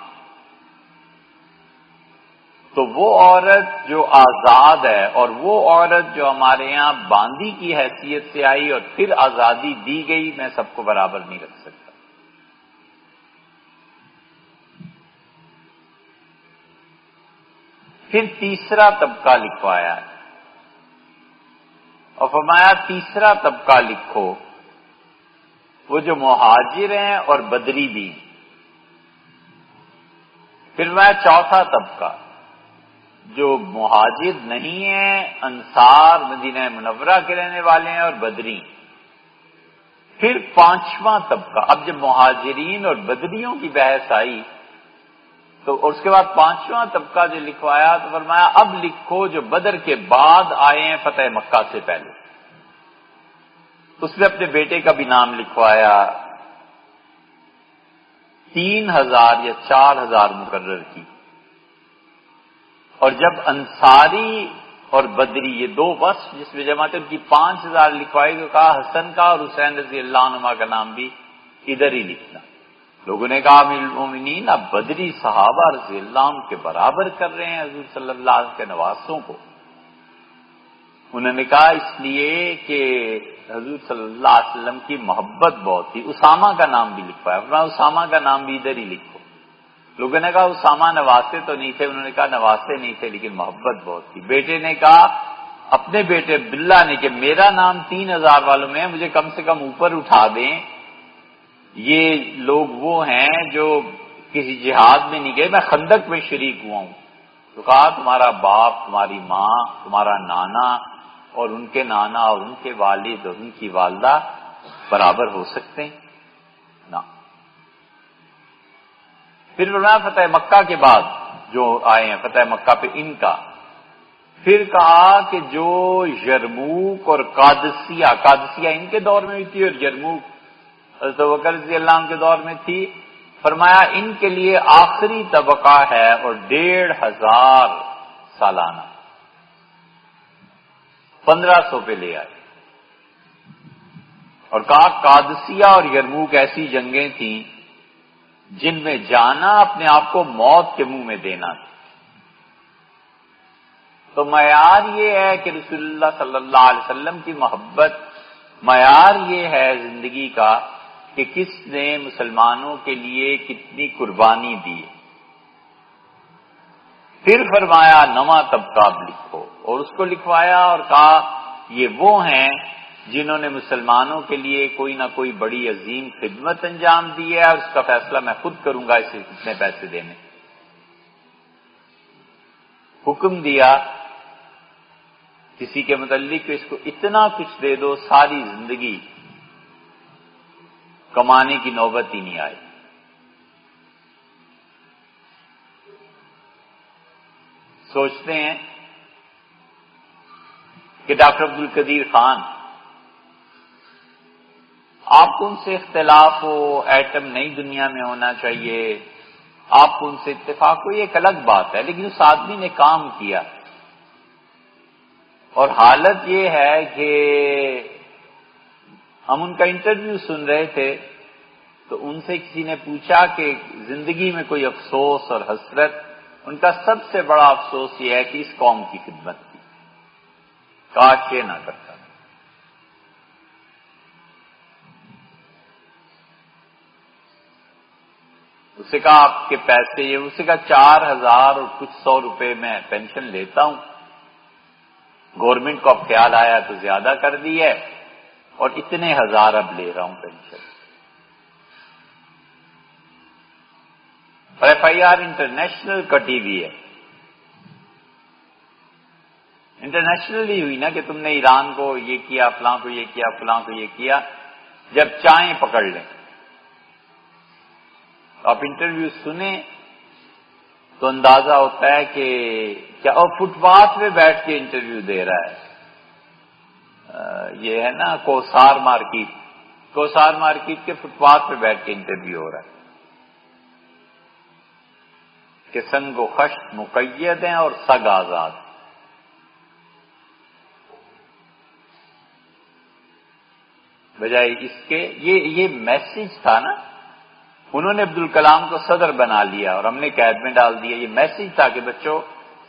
تو وہ عورت جو آزاد ہے اور وہ عورت جو ہمارے یہاں باندی کی حیثیت سے آئی اور پھر آزادی دی گئی، میں سب کو برابر نہیں رکھ سکتا۔ پھر تیسرا طبقہ لکھوایا ہے اور فرمایا تیسرا طبقہ لکھو وہ جو مہاجر ہیں اور بدری بھی۔ پھر میں چوتھا طبقہ جو مہاجر نہیں ہیں، انصار مدینہ منورہ کے رہنے والے ہیں اور بدری۔ پھر 5واں طبقہ، اب جب مہاجرین اور بدریوں کی بحث آئی تو اس کے بعد 5واں طبقہ جو لکھوایا تو فرمایا اب لکھو جو بدر کے بعد آئے ہیں فتح مکہ سے پہلے۔ اس نے اپنے بیٹے کا بھی نام لکھوایا، 3,000 یا 4,000 مقرر کی۔ اور جب انصاری اور بدری یہ 2 وصف جس میں جمع تھے ان کی 5,000 لکھوائی تو کہا حسن کا اور حسین رضی اللہ عنہما کا نام بھی ادھر ہی لکھنا۔ لوگوں نے کہا امیر المومنین اب بدری صحابہ رضی اللہ عنہ کے برابر کر رہے ہیں حضور صلی اللہ علیہ وسلم کے نواسوں کو۔ انہوں نے کہا اس لیے کہ حضور صلی اللہ علیہ وسلم کی محبت بہت تھی۔ اسامہ کا نام بھی لکھوایا، فرمایا اسامہ کا نام بھی ادھر ہی لکھو۔ لوگوں نے کہا اسامہ نواسے تو نہیں تھے، انہوں نے کہا نواسے نہیں تھے لیکن محبت بہت تھی۔ بیٹے نے کہا اپنے بیٹے عبداللہ نے کہ میرا نام 3,000 والوں میں ہے، مجھے کم سے کم اوپر اٹھا دیں، یہ لوگ وہ ہیں جو کسی جہاد میں نہیں گئے، میں خندق میں شریک ہوا ہوں۔ تو کہا تمہارا باپ، تمہاری ماں، تمہارا نانا اور ان کے نانا اور ان کے والد اور ان کی والدہ برابر ہو سکتے ہیں نا۔ پھر فرمایا فتح مکہ کے بعد جو آئے ہیں فتح مکہ پہ ان کا، پھر کہا کہ جو یرموک اور قادسیہ ان کے دور میں بھی تھی اور یرموک حضرت ابوبکر رضی اللہ عنہ کے دور میں تھی، فرمایا ان کے لیے آخری طبقہ ہے اور 1,500 سالانہ 1,500 پہ لے آئے۔ اور کہا قادسیہ اور یرموک ایسی جنگیں تھیں جن میں جانا اپنے آپ کو موت کے منہ میں دینا تھا۔ تو معیار یہ ہے کہ رسول اللہ صلی اللہ علیہ وسلم کی محبت، معیار یہ ہے زندگی کا کہ کس نے مسلمانوں کے لیے کتنی قربانی دی۔ پھر فرمایا نواں طبقہ لکھو، اور اس کو لکھوایا اور کہا یہ وہ ہیں جنہوں نے مسلمانوں کے لیے کوئی نہ کوئی بڑی عظیم خدمت انجام دی ہے، اور اس کا فیصلہ میں خود کروں گا اسے کتنے پیسے دینے۔ حکم دیا کسی کے متعلق کہ اس کو اتنا کچھ دے دو ساری زندگی کمانے کی نوبت ہی نہیں آئی۔ سوچتے ہیں کہ ڈاکٹر عبدالقدیر خان، آپ کو ان سے اختلاف ہو، ایٹم نئی دنیا میں ہونا چاہیے، آپ کو ان سے اتفاق ہو، یہ ایک الگ بات ہے، لیکن اس آدمی نے کام کیا۔ اور حالت یہ ہے کہ ہم ان کا انٹرویو سن رہے تھے تو ان سے کسی نے پوچھا کہ زندگی میں کوئی افسوس اور حسرت؟ ان کا سب سے بڑا افسوس یہ ہے کہ اس قوم کی خدمت کی، کاش یہ نہ کرتا۔ اس سے کہا آپ کے پیسے یہ، اس سے کہا 4000 اور کچھ 100 روپے میں پینشن لیتا ہوں، گورنمنٹ کو اب خیال آیا تو زیادہ کر دی ہے، اور اتنے ہزار اب لے رہا ہوں پینشن۔ اور ایف آئی آر انٹرنیشنل کٹی ہوئی ہے، انٹرنیشنلی ہوئی نا کہ تم نے ایران کو یہ کیا، فلاں کو یہ کیا، فلاں کو یہ کیا، جب چاہیں پکڑ لیں۔ آپ انٹرویو سنیں تو اندازہ ہوتا ہے کہ کیا، اور فٹ پاتھ پہ بیٹھ کے انٹرویو دے رہا ہے۔ یہ ہے نا کوسار مارکیٹ، کوسار مارکیٹ کے فٹ پاتھ پہ بیٹھ کے انٹرویو ہو رہا ہے کہ سنگ و خشت مقید ہیں اور سگ آزاد۔ بجائے اس کے یہ میسج تھا نا، انہوں نے عبدالکلام کو صدر بنا لیا اور ہم نے قید میں ڈال دیا۔ یہ میسج تھا کہ بچوں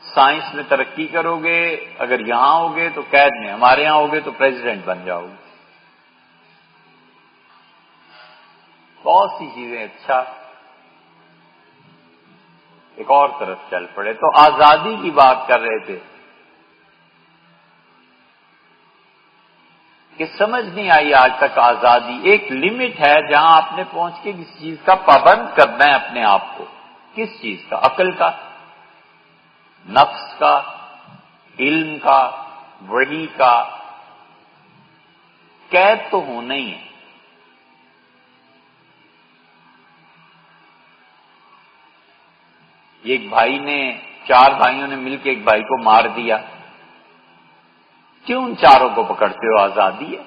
سائنس میں ترقی کرو گے، اگر یہاں ہوگے تو قید میں، ہمارے یہاں ہوگے تو پریزیڈنٹ بن جاؤ گے۔ بہت سی چیزیں۔ اچھا ایک اور طرف چل پڑے تو آزادی کی بات کر رہے تھے کہ سمجھ نہیں آئی آج تک آزادی۔ ایک لمٹ ہے جہاں آپ نے پہنچ کے کسی چیز کا پابند کرنا ہے اپنے آپ کو۔ کس چیز کا؟ عقل کا، نفس کا، علم کا، وحی کا۔ قید تو ہونا ہی ہے۔ ایک بھائی نے، 4 بھائیوں نے مل کے ایک بھائی کو مار دیا، کیوں ان چاروں کو پکڑتے ہو؟ آزادی ہے۔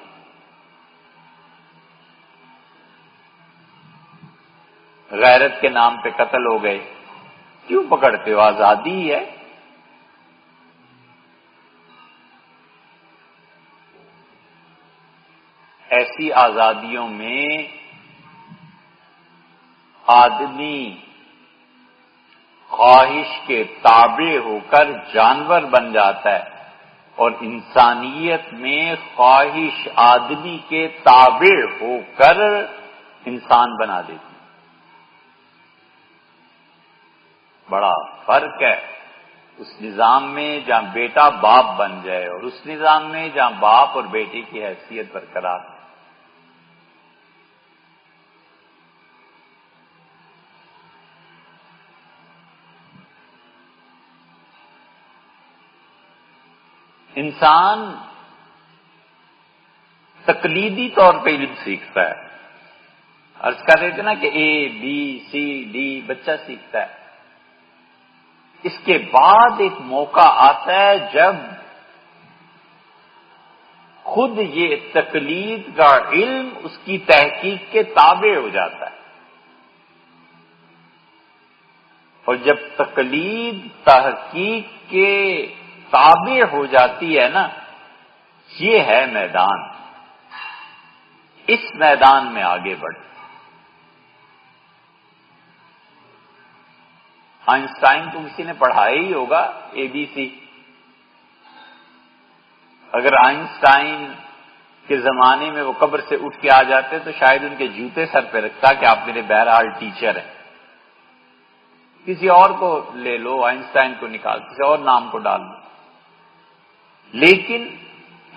غیرت کے نام پہ قتل ہو گئے، کیوں پکڑتے ہو؟ آزادی ہے۔ ایسی آزادیوں میں آدمی خواہش کے تابع ہو کر جانور بن جاتا ہے، اور انسانیت میں خواہش آدمی کے تابع ہو کر انسان بنا دیتی۔ بڑا فرق ہے اس نظام میں جہاں بیٹا باپ بن جائے اور اس نظام میں جہاں باپ اور بیٹے کی حیثیت برقرار ہے۔ انسان تقلیدی طور پہ علم سیکھتا ہے۔ عرض کر رہے تھے نا کہ اے بی سی ڈی بچہ سیکھتا ہے۔ اس کے بعد ایک موقع آتا ہے جب خود یہ تقلید کا علم اس کی تحقیق کے تابع ہو جاتا ہے، اور جب تقلید تحقیق کے تابع ہو جاتی ہے نا، یہ ہے میدان۔ اس میدان میں آگے بڑھ. آئنسٹائن کو کسی نے پڑھایا ہی ہوگا ABC. اگر آئنسٹائن کے زمانے میں وہ قبر سے اٹھ کے آ جاتے تو شاید ان کے جوتے سر پہ رکھتا کہ آپ میرے بہرحال ٹیچر ہیں. کسی اور کو لے لو، آئنسٹائن کو نکال، کسی اور نام کو ڈال لو. لیکن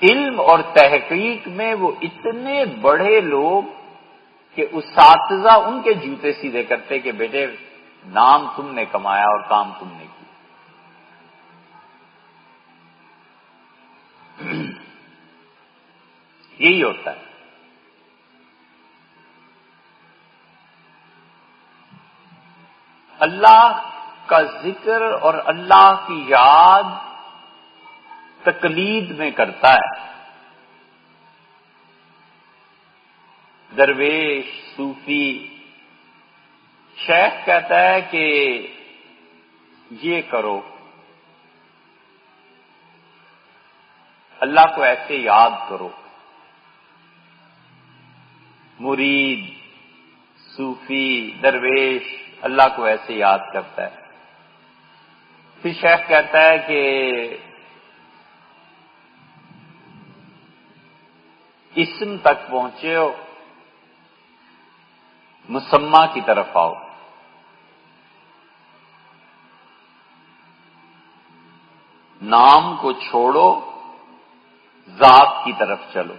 علم اور تحقیق میں وہ اتنے بڑے لوگ کہ اساتذہ ان کے جوتے سیدھے کرتے کہ بیٹے نام تم نے کمایا اور کام تم نے کیا. یہی ہوتا ہے. اللہ کا ذکر اور اللہ کی یاد تقلید میں کرتا ہے. درویش، صوفی، شیخ کہتا ہے کہ یہ کرو، اللہ کو ایسے یاد کرو. مرید، صوفی، درویش اللہ کو ایسے یاد کرتا ہے. پھر شیخ کہتا ہے کہ اسم تک پہنچے ہو، مسمہ کی طرف آؤ. نام کو چھوڑو، ذات کی طرف چلو.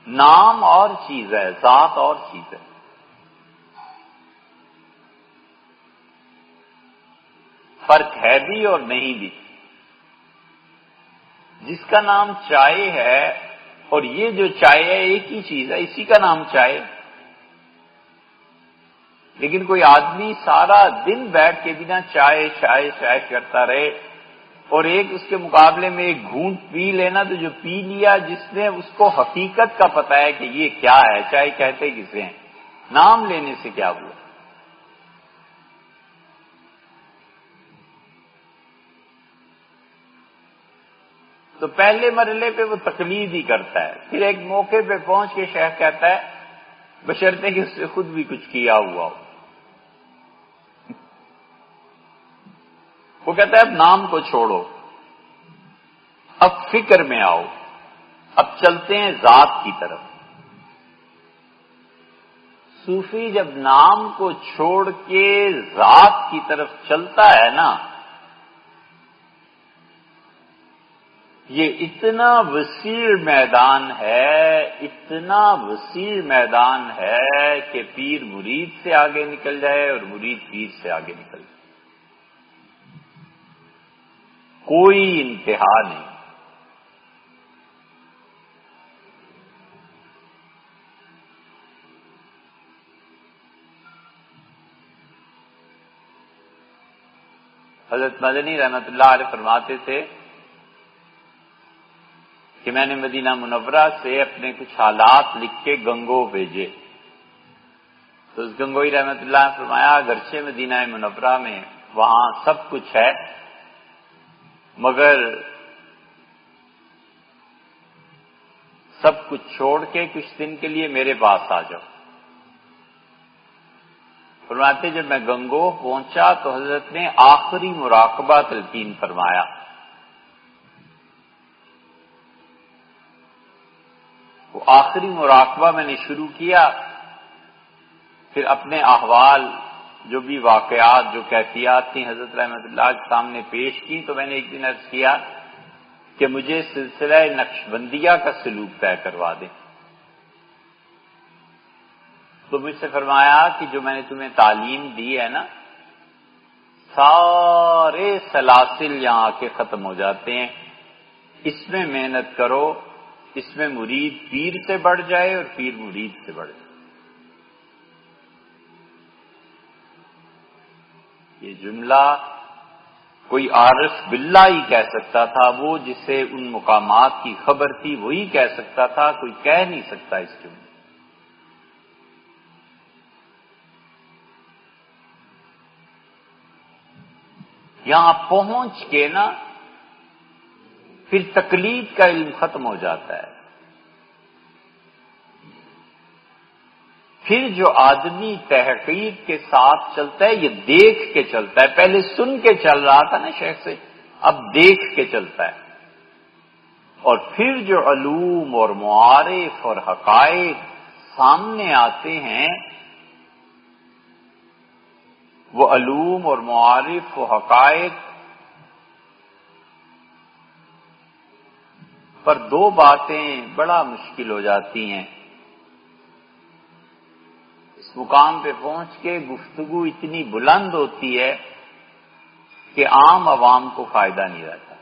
نام اور چیز ہے، ذات اور چیز ہے. فرق ہے بھی اور نہیں بھی. جس کا نام چائے ہے اور یہ جو چائے ہے ایک ہی چیز ہے، اسی کا نام چائے. لیکن کوئی آدمی سارا دن بیٹھ کے بنا چائے چائے چائے کرتا رہے اور ایک اس کے مقابلے میں ایک گھونٹ پی لینا، تو جو پی لیا جس نے اس کو حقیقت کا پتہ ہے کہ یہ کیا ہے، چائے کہتے کسے ہیں، نام لینے سے کیا ہوا. تو پہلے مرحلے پہ وہ تقلید ہی کرتا ہے. پھر ایک موقع پہ پہنچ کے شیخ کہتا ہے بشرطے کہ اس سے خود بھی کچھ کیا ہوا ہو. وہ کہتا ہے اب نام کو چھوڑو، اب فکر میں آؤ، اب چلتے ہیں ذات کی طرف. صوفی جب نام کو چھوڑ کے ذات کی طرف چلتا ہے نا، یہ اتنا وسیع میدان ہے، اتنا وسیع میدان ہے کہ پیر مرید سے آگے نکل جائے اور مرید پیر سے آگے نکل جائے. کوئی انتہا نہیں. حضرت مدنی رحمت اللہ علیہ فرماتے تھے کہ میں نے مدینہ منورہ سے اپنے کچھ حالات لکھ کے گنگو بھیجے. تو اس گنگوئی رحمت اللہ نے فرمایا اگرچہ مدینہ منورہ میں وہاں سب کچھ ہے، مگر سب کچھ چھوڑ کے کچھ دن کے لیے میرے پاس آ جاؤ. فرماتے جب میں گنگو پہنچا تو حضرت نے آخری مراقبہ تلقین فرمایا. وہ آخری مراقبہ میں نے شروع کیا. پھر اپنے احوال جو بھی واقعات جو کیفیات تھیں حضرت رحمت اللہ کے سامنے پیش کی. تو میں نے ایک دن عرض کیا کہ مجھے سلسلہ نقشبندیہ کا سلوک طے کروا دیں. تو مجھ سے فرمایا کہ جو میں نے تمہیں تعلیم دی ہے نا، سارے سلاسل یہاں آ کے ختم ہو جاتے ہیں، اس میں محنت کرو، اس میں مرید پیر سے بڑھ جائے اور پیر مرید سے بڑھ جائے. یہ جملہ کوئی عارف باللہ ہی کہہ سکتا تھا. وہ جسے ان مقامات کی خبر تھی وہی کہہ سکتا تھا، کوئی کہہ نہیں سکتا اس جملے. یہاں پہنچ کے نا پھر تقلید کا علم ختم ہو جاتا ہے. پھر جو آدمی تحقیق کے ساتھ چلتا ہے یہ دیکھ کے چلتا ہے. پہلے سن کے چل رہا تھا نا شیخ سے، اب دیکھ کے چلتا ہے. اور پھر جو علوم اور معارف اور حقائق سامنے آتے ہیں، وہ علوم اور معارف و حقائق پر دو باتیں بڑا مشکل ہو جاتی ہیں. اس مقام پہ پہنچ کے گفتگو اتنی بلند ہوتی ہے کہ عام عوام کو فائدہ نہیں رہتا.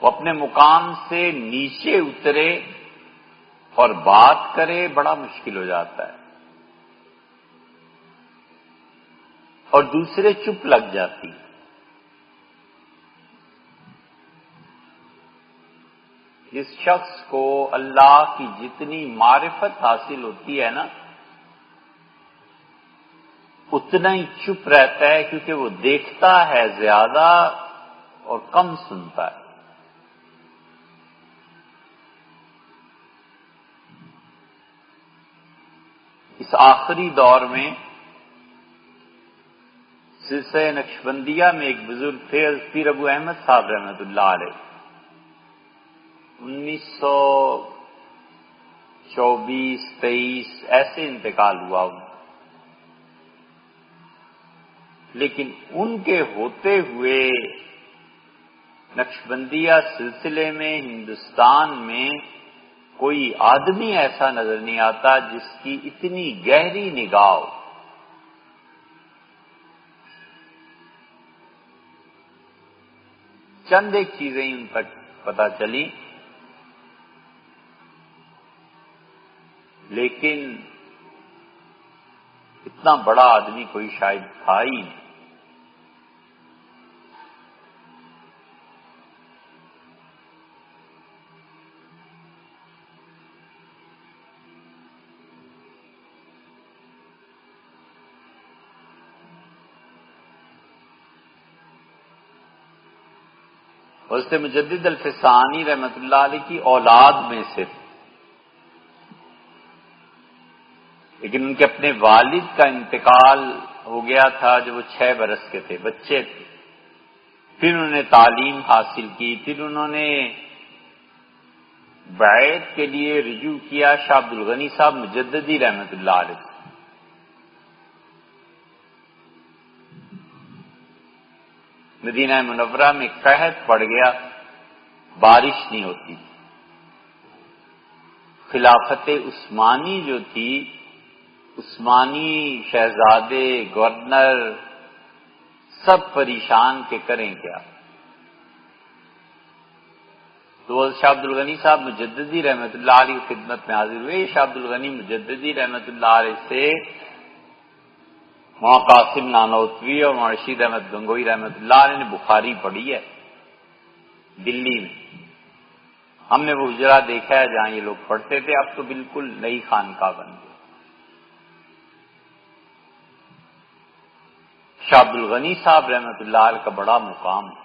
وہ اپنے مقام سے نیچے اترے اور بات کرے بڑا مشکل ہو جاتا ہے، اور دوسرے چپ لگ جاتی. جس شخص کو اللہ کی جتنی معرفت حاصل ہوتی ہے نا، اتنا ہی چپ رہتا ہے، کیونکہ وہ دیکھتا ہے زیادہ اور کم سنتا ہے. اس آخری دور میں سلسلہ نقشبندیہ میں ایک بزرگ تھے پیر ابو احمد صاحب رحمۃ اللہ علیہ. 1924-23 ایسے انتقال ہوا ان. لیکن ان کے ہوتے ہوئے نقشبندیہ سلسلے میں ہندوستان میں کوئی آدمی ایسا نظر نہیں آتا جس کی اتنی گہری نگاہ ہو. چند ایک چیزیں ان تک پتہ چلی، لیکن اتنا بڑا آدمی کوئی شاید تھا ہی نہیں. حضرت مجدد الفسانی رحمۃ اللہ علیہ کی اولاد میں سے، لیکن ان کے اپنے والد کا انتقال ہو گیا تھا جب وہ 6 برس کے تھے، بچے تھے. پھر انہوں نے تعلیم حاصل کی، پھر انہوں نے بیعت کے لیے رجوع کیا شاہ عبد الغنی صاحب مجددی رحمۃ اللہ علیہ. مدینہ منورہ میں قحط پڑ گیا، بارش نہیں ہوتی. خلافت عثمانی جو تھی، عثمانی شہزادے، گورنر سب پریشان کہ کریں کیا. تو شاہ عبد الغنی صاحب مجددی رحمۃ اللہ علیہ کی خدمت میں حاضر ہوئے. شاہ عبد الغنی مجددی رحمۃ اللہ علیہ سے مولانا قاسم نانوتوی اور مولانا رشید احمد گنگوئی رحمۃ اللہ علیہ نے بخاری پڑھی ہے دلی میں. ہم نے وہ حجرہ دیکھا ہے جہاں یہ لوگ پڑھتے تھے، اب تو بالکل نئی خانقاہ بن گئی. شاہ عبد الغنی صاحب رحمۃ اللہ علیہ کا بڑا مقام ہے.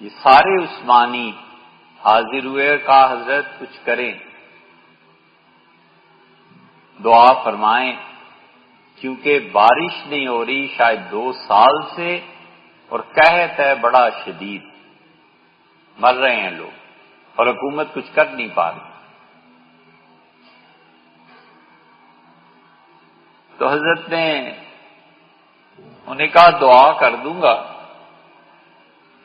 یہ سارے عثمانی حاضر ہوئے، کہا حضرت کچھ کریں، دعا فرمائیں، کیونکہ بارش نہیں ہو رہی شاید 2 سال سے، اور قحط ہے بڑا شدید، مر رہے ہیں لوگ اور حکومت کچھ کر نہیں پا رہی. تو حضرت نے انہیں کہا دعا کر دوں گا،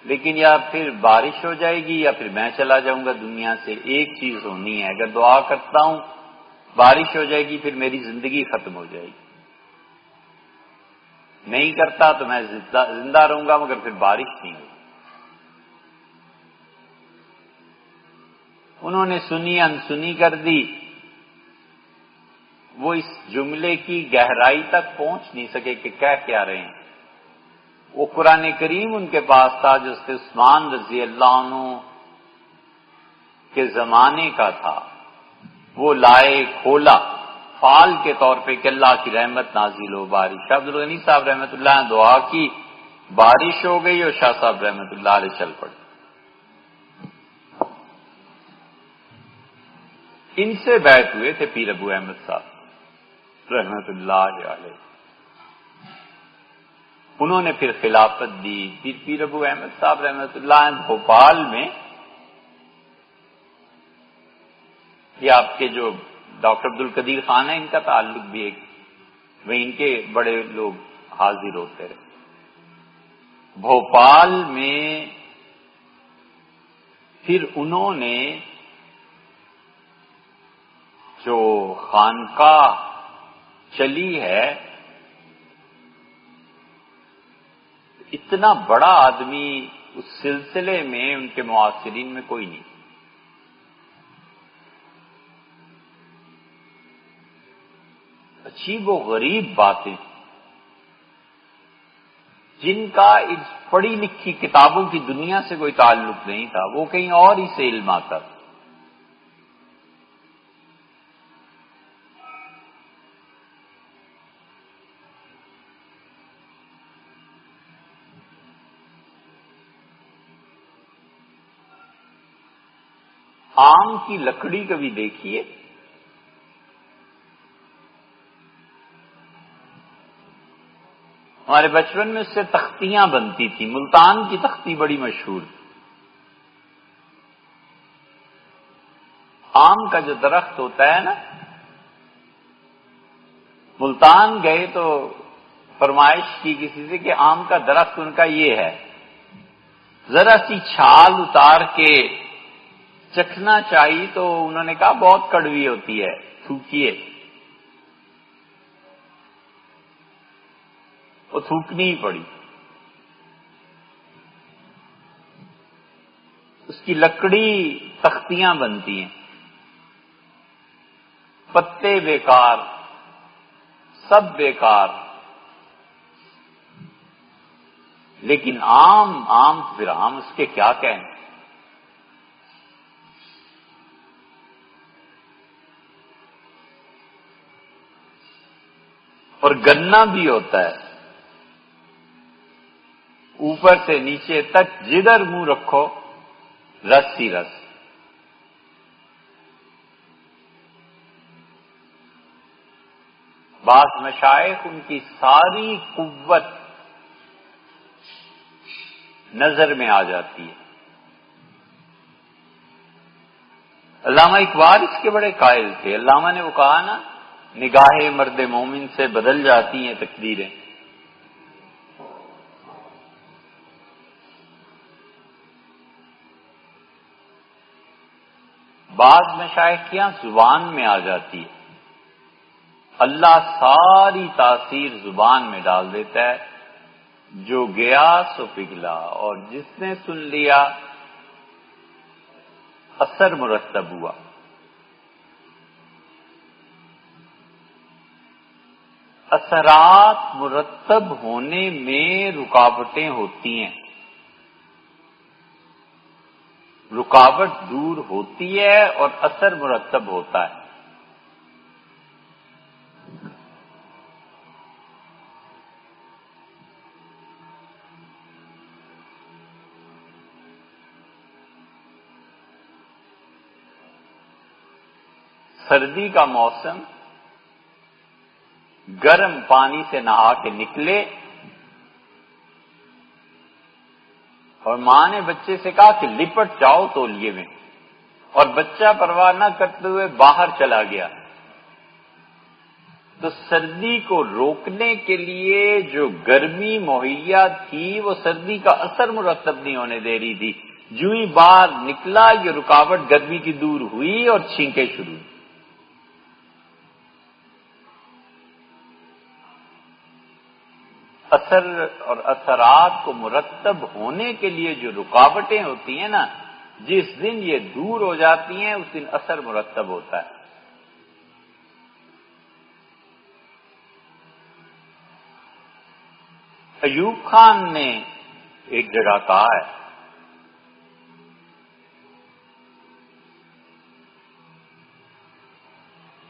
لیکن یا پھر بارش ہو جائے گی یا پھر میں چلا جاؤں گا دنیا سے. ایک چیز ہونی ہے، اگر دعا کرتا ہوں بارش ہو جائے گی پھر میری زندگی ختم ہو جائے گی. نہیں کرتا تو میں زندہ رہوں گا مگر پھر بارش نہیں ہوگی. انہوں نے سنی انسنی کر دی. وہ اس جملے کی گہرائی تک پہنچ نہیں سکے کہ کیا رہے ہیں. وہ قرآن کریم ان کے پاس تھا جو حضرت عثمان رضی اللہ عنہ کے زمانے کا تھا. وہ لائے کھولا فعال کے طور پہ کہ اللہ کی رحمت نازل ہو بارش. عبد الغنی صاحب رحمۃ اللہ نے دعا کی بارش ہو گئی اور شاہ صاحب رحمۃ اللہ علیہ چل پڑے. ان سے بیعت ہوئے تھے پیر ابو احمد صاحب رحمۃ اللہ علیہ. انہوں نے پھر خلافت دی. پیر ابو احمد صاحب رحمۃ اللہ علیہ بھوپال میں، یہ آپ کے جو ڈاکٹر عبد القدیر خان ہے، ان کا تعلق بھی ایک، وہ ان کے بڑے لوگ حاضر ہوتے رہے. بھوپال میں پھر انہوں نے جو خانقاہ چلی ہے، اتنا بڑا آدمی اس سلسلے میں ان کے معاصرین میں کوئی نہیں. عجیب و غریب باتیں جن کا اس پڑھی لکھی کتابوں کی دنیا سے کوئی تعلق نہیں تھا، وہ کہیں اور ہی سے علم آتا تھا. آم کی لکڑی کبھی دیکھیے؟ ہمارے بچپن میں اس سے تختیاں بنتی تھیں. ملتان کی تختی بڑی مشہور. آم کا جو درخت ہوتا ہے نا، ملتان گئے تو فرمائش کی کسی سے کہ آم کا درخت ان کا یہ ہے، ذرا سی چھال اتار کے چکھنا چاہیے، تو انہوں نے کہا بہت کڑوی ہوتی ہے، تھوکیے. وہ تھوکنی ہی پڑی. اس کی لکڑی تختیاں بنتی ہیں. پتے بیکار، سب بیکار، لیکن آم پھر آم، اس کے کیا کہیں. اور گنا بھی ہوتا ہے، اوپر سے نیچے تک جدھر منہ رکھو رس ہی رس. بعض مشائخ ان کی ساری قوت نظر میں آ جاتی ہے. علامہ اقبال اس کے بڑے قائل تھے. علامہ نے وہ کہا نا، نگاہ مرد مومن سے بدل جاتی ہیں تقدیریں. بعض مشائخیاں زبان میں آ جاتی ہے. اللہ ساری تاثیر زبان میں ڈال دیتا ہے. جو گیا سو پگھلا، اور جس نے سن لیا اثر مرتب ہوا. اثرات مرتب ہونے میں رکاوٹیں ہوتی ہیں. رکاوٹ دور ہوتی ہے اور اثر مرتب ہوتا ہے. سردی کا موسم، گرم پانی سے نہا کے نکلے اور ماں نے بچے سے کہا کہ لپٹ جاؤ تولیے میں، اور بچہ پرواہ نہ کرتے ہوئے باہر چلا گیا. تو سردی کو روکنے کے لیے جو گرمی مہیا تھی، وہ سردی کا اثر مرتب نہیں ہونے دے رہی تھی. جو ہی باہر نکلا، یہ رکاوٹ گرمی کی دور ہوئی اور چھینکیں شروع. اثر اور اثرات کو مرتب ہونے کے لیے جو رکاوٹیں ہوتی ہیں نا، جس دن یہ دور ہو جاتی ہیں اس دن اثر مرتب ہوتا ہے. ایوب خان نے ایک جگہ کہا ہے،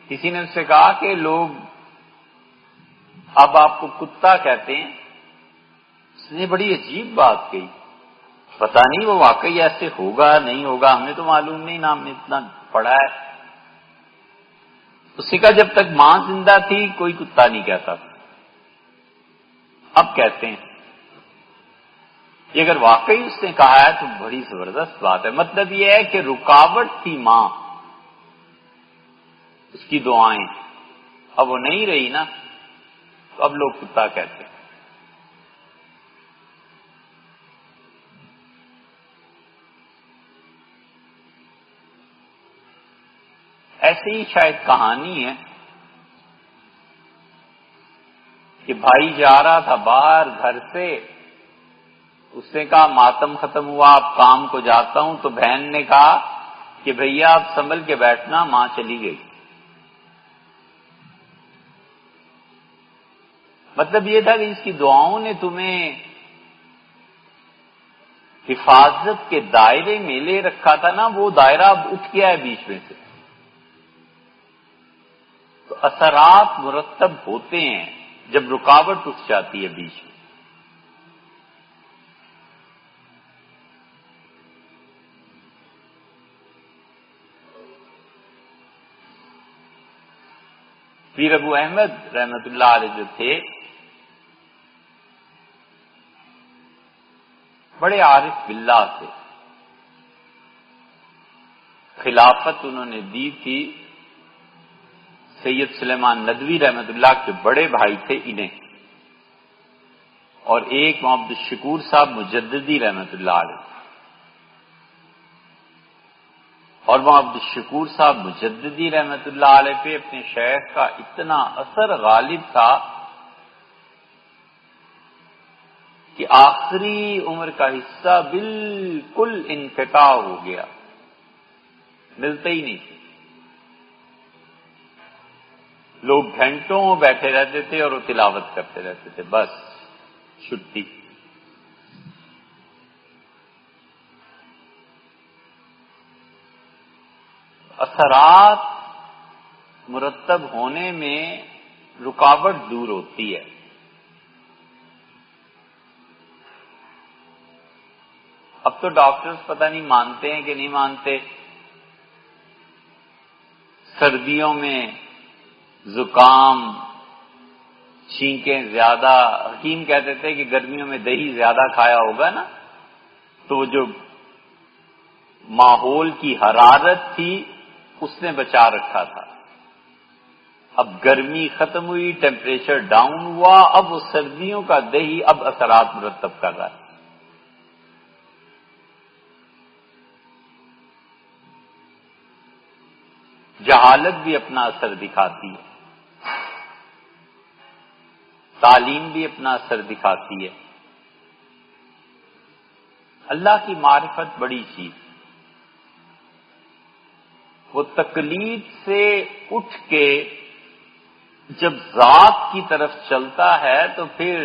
کسی نے اس سے کہا کہ لوگ اب آپ کو کتا کہتے ہیں. اس نے بڑی عجیب بات کہی، پتہ نہیں وہ واقعی ایسے ہوگا نہیں ہوگا، ہمیں تو معلوم نہیں، نہ ہم نے اتنا پڑھا ہے۔ اس نے کہا جب تک ماں زندہ تھی کوئی کتا نہیں کہتا تھا، اب کہتے ہیں۔ یہ اگر واقعی اس نے کہا ہے تو بڑی زبردست بات ہے۔ مطلب یہ ہے کہ رکاوٹ تھی ماں، اس کی دعائیں، اب وہ نہیں رہی نا، تو اب لوگ کتا کہتے ہیں۔ ایسے ہی شاید کہانی ہے کہ بھائی جا رہا تھا باہر گھر سے، اس نے کہا ماتم ختم ہوا اب کام کو جاتا ہوں، تو بہن نے کہا کہ بھیا آپ سنبھل کے بیٹھنا، ماں چلی گئی۔ مطلب یہ تھا کہ اس کی دعاؤں نے تمہیں حفاظت کے دائرے میں لے رکھا تھا نا، وہ دائرہ اب اٹھ گیا ہے بیچ میں سے، تو اثرات مرتب ہوتے ہیں جب رکاوٹ اٹھ جاتی ہے بیچ میں۔ پیر ابو احمد رحمت اللہ علیہ جو تھے، بڑے عارف باللہ تھے، خلافت انہوں نے دی تھی سید سلیمان ندوی رحمت اللہ کے بڑے بھائی تھے انہیں، اور ایک محمد الشکور صاحب مجددی رحمت اللہ علیہ، اور محمد الشکور صاحب مجددی رحمت اللہ علیہ پہ اپنے شیخ کا اتنا اثر غالب تھا کہ آخری عمر کا حصہ بالکل انقطاع ہو گیا، ملتے ہی نہیں تھے، لوگ گھنٹوں بیٹھے رہتے تھے اور وہ تلاوت کرتے رہتے تھے، بس چھٹی۔ اثرات مرتب ہونے میں رکاوٹ دور ہوتی ہے۔ اب تو ڈاکٹرز پتہ نہیں مانتے ہیں کہ نہیں مانتے، سردیوں میں زکام، چھینکیں زیادہ، حکیم کہتے تھے کہ گرمیوں میں دہی زیادہ کھایا ہوگا نا، تو وہ جو ماحول کی حرارت تھی اس نے بچا رکھا تھا۔ اب گرمی ختم ہوئی، ٹیمپریچر ڈاؤن ہوا، اب وہ سردیوں کا دہی اب اثرات مرتب کر رہا ہے۔ جہالت بھی اپنا اثر دکھاتی ہے، تعلیم بھی اپنا اثر دکھاتی ہے۔ اللہ کی معرفت بڑی چیز، وہ تقلید سے اٹھ کے جب ذات کی طرف چلتا ہے تو پھر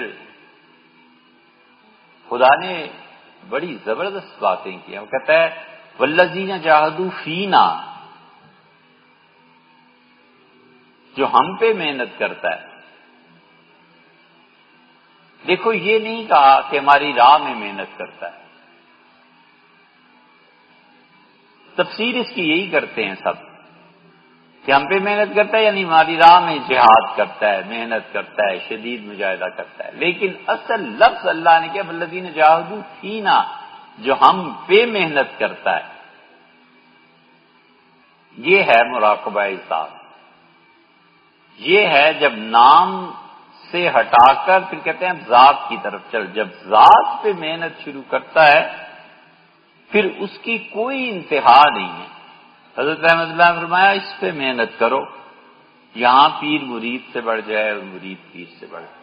خدا نے بڑی زبردست باتیں کی ہیں۔ وہ کہتا ہے والذین جاہدوا فینا، جو ہم پہ محنت کرتا ہے۔ دیکھو یہ نہیں کہا کہ ہماری راہ میں محنت کرتا ہے، تفسیر اس کی یہی کرتے ہیں سب کہ ہم پہ محنت کرتا ہے، یعنی ہماری راہ میں جہاد کرتا ہے، محنت کرتا ہے، شدید مجاہدہ کرتا ہے، لیکن اصل لفظ اللہ نے کیا والذین جاہدوا فینا، جو ہم پہ محنت کرتا ہے، یہ ہے مراقبہ ذات۔ یہ ہے جب نام سے ہٹا کر پھر کہتے ہیں ذات کی طرف چل، جب ذات پہ محنت شروع کرتا ہے پھر اس کی کوئی انتہا نہیں ہے۔ حضرت رحمت اللہ نے فرمایا اس پہ محنت کرو، یہاں پیر مرید سے بڑھ جائے اور مرید پیر سے بڑھ جائے۔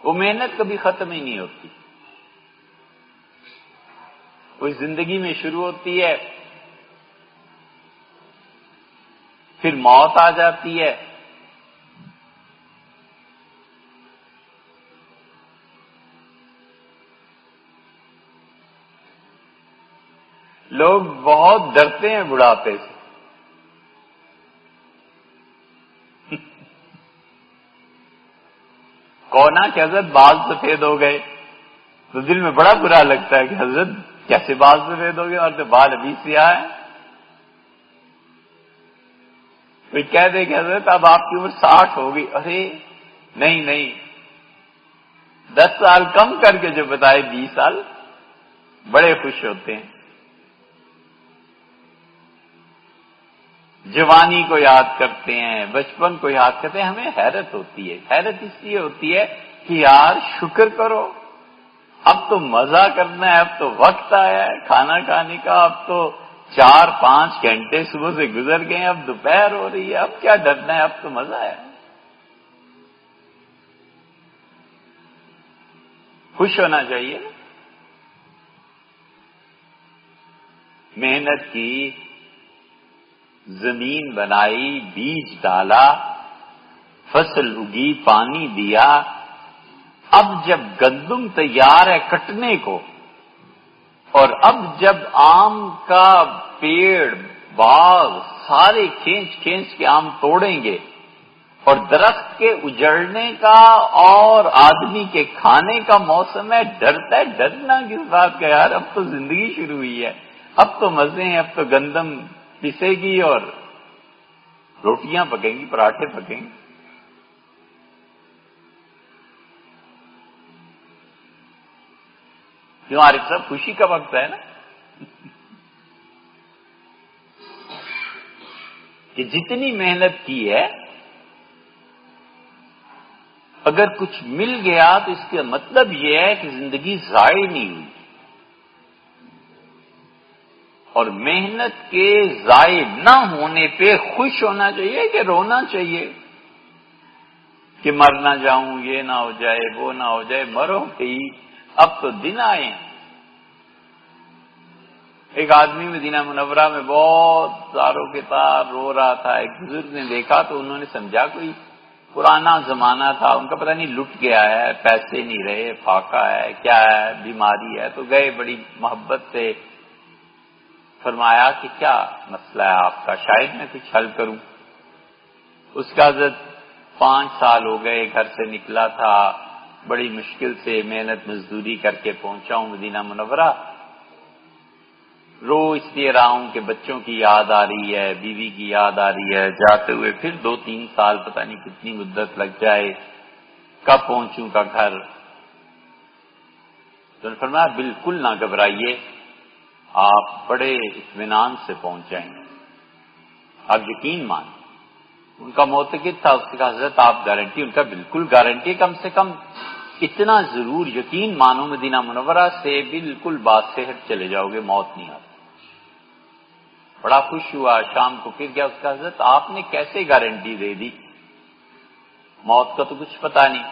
وہ محنت کبھی ختم ہی نہیں ہوتی، کوئی زندگی میں شروع ہوتی ہے پھر موت آ جاتی ہے، لوگ بہت ڈرتے ہیں بڑھاپے سے، کونا کہ حضرت بال سفید ہو گئے تو دل میں بڑا برا لگتا ہے کہ حضرت کیسے بال سفید ہو گئے اور تو بال ابھی سیاہ ہے. کوئی کہہ دے کہ حضرت اب آپ کی عمر 60 ہو گئی. ارے نہیں 10 سال کم کر کے جو بتائے 20 سال بڑے خوش ہوتے ہیں. جوانی کو یاد کرتے ہیں, بچپن کو یاد کرتے ہیں. ہمیں حیرت ہوتی ہے. حیرت اس لیے ہوتی ہے کہ یار شکر کرو, اب تو مزہ کرنا ہے, اب تو وقت آیا ہے کھانا کھانے کا, اب تو 4-5 گھنٹے صبح سے گزر گئے, اب دوپہر ہو رہی ہے, اب کیا ڈرنا ہے, اب تو مزہ ہے. خوش ہونا چاہیے. محنت کی, زمین بنائی, بیج ڈالا, فصل اگی, پانی دیا, اب جب گندم تیار ہے کٹنے کو, اور اب جب آم کا پیڑ باغ سارے کھینچ کے آم توڑیں گے, اور درخت کے اجڑنے کا اور آدمی کے کھانے کا موسم ہے, ڈرتا ہے. ڈرنا کس بات کا یار, اب تو زندگی شروع ہوئی ہے, اب تو مزے ہیں, اب تو گندم پسے گی اور روٹیاں پکیں گی, پراٹھے پکیں گے. کیوں عارف صاحب, خوشی کا وقت ہے نا کہ جتنی محنت کی ہے اگر کچھ مل گیا تو اس کا مطلب یہ ہے کہ زندگی ضائع نہیں ہوئی. اور محنت کے ضائع نہ ہونے پہ خوش ہونا چاہیے کہ رونا چاہیے کہ مر نہ جاؤں, یہ نہ ہو جائے, وہ نہ ہو جائے. مرو گئی, اب تو دن آئے ہیں. ایک آدمی مدینہ منورہ میں بہت زاروں کے تار رو رہا تھا. ایک بزرگ نے دیکھا تو انہوں نے سمجھا کوئی پرانا زمانہ تھا, ان کا پتہ نہیں لٹ گیا ہے, پیسے نہیں رہے, فاقہ ہے, کیا ہے, بیماری ہے. تو گئے بڑی محبت سے, فرمایا کہ کیا مسئلہ ہے آپ کا, شاید میں کچھ حل کروں. اس کا حضرت 5 سال ہو گئے, گھر سے نکلا تھا, بڑی مشکل سے محنت مزدوری کر کے پہنچا ہوں مدینہ منورہ. رو اس لیے رہا ہوں کہ بچوں کی یاد آ رہی ہے, بیوی کی یاد آ رہی ہے, جاتے ہوئے پھر 2-3 سال پتہ نہیں کتنی مدت لگ جائے, کب پہنچوں کا گھر. تو نے فرمایا بالکل نہ گھبرائیے, آپ بڑے اطمینان سے پہنچ جائیں گے, آپ یقین مانیں. ان کا معتقد تھا, اس کا حضرت آپ گارنٹی, ان کا بالکل گارنٹی, کم سے کم اتنا ضرور یقین مانو مدینہ منورہ سے بالکل باصحت چلے جاؤ گے, موت نہیں آتی. بڑا خوش ہوا. شام کو پھر گیا, اس کا حضرت آپ نے کیسے گارنٹی دے دی, موت کا تو کچھ پتا نہیں.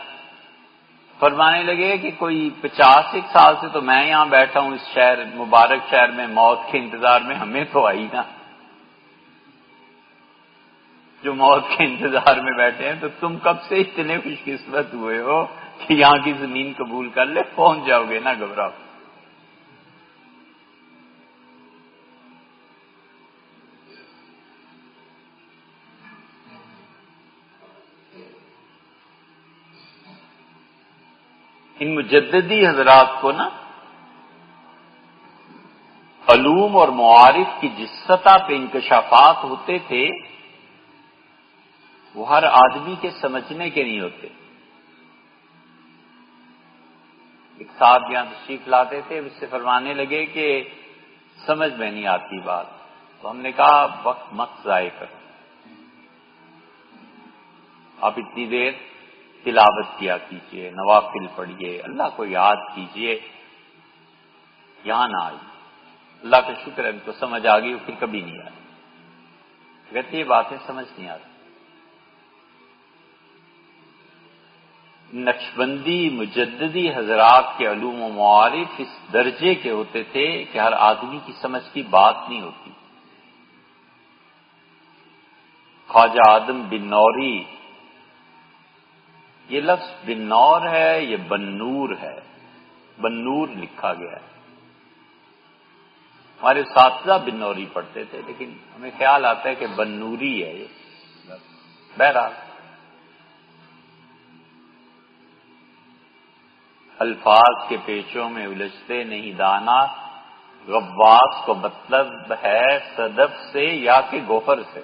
فرمانے لگے کہ کوئی 50 سال سے تو میں یہاں بیٹھا ہوں اس شہر, مبارک شہر میں, موت کے انتظار میں, ہمیں تو آئی نا. جو موت کے انتظار میں بیٹھے ہیں, تو تم کب سے اتنے خوش قسمت ہوئے ہو کہ یہاں کی زمین قبول کر لے, پہنچ جاؤ گے, نہ گھبراؤ. ان مجددی حضرات کو نا علوم اور معارف کی جس سطح پہ انکشافات ہوتے تھے وہ ہر آدمی کے سمجھنے کے نہیں ہوتے. ایک صاحب یہاں تشریف لاتے تھے, اس سے فرمانے لگے کہ سمجھ میں نہیں آتی بات. تو ہم نے کہا وقت مت ضائع کرو, آپ اتنی دیر تلاوت کیا کیجئے, نوافل پڑھیے, اللہ کو یاد کیجئے. یہاں نہ آئی, اللہ کا شکر ہے ان کو سمجھ آ گئی, پھر کبھی نہیں آئی. کہتے یہ باتیں سمجھ نہیں آتی. نقشبندی مجددی حضرات کے علوم و معارف اس درجے کے ہوتے تھے کہ ہر آدمی کی سمجھ کی بات نہیں ہوتی. خواجہ آدم بن نوری, یہ لفظ بن نور ہے, یہ بن نور ہے, بن نور لکھا گیا ہے. ہمارے اساتذہ بن نوری پڑھتے تھے, لیکن ہمیں خیال آتا ہے کہ بن نوری ہے یہ. بہرحال الفاظ کے پیچوں میں الجھتے نہیں دانا، غواص کو مطلب ہے صدف سے یا کہ گوہر سے۔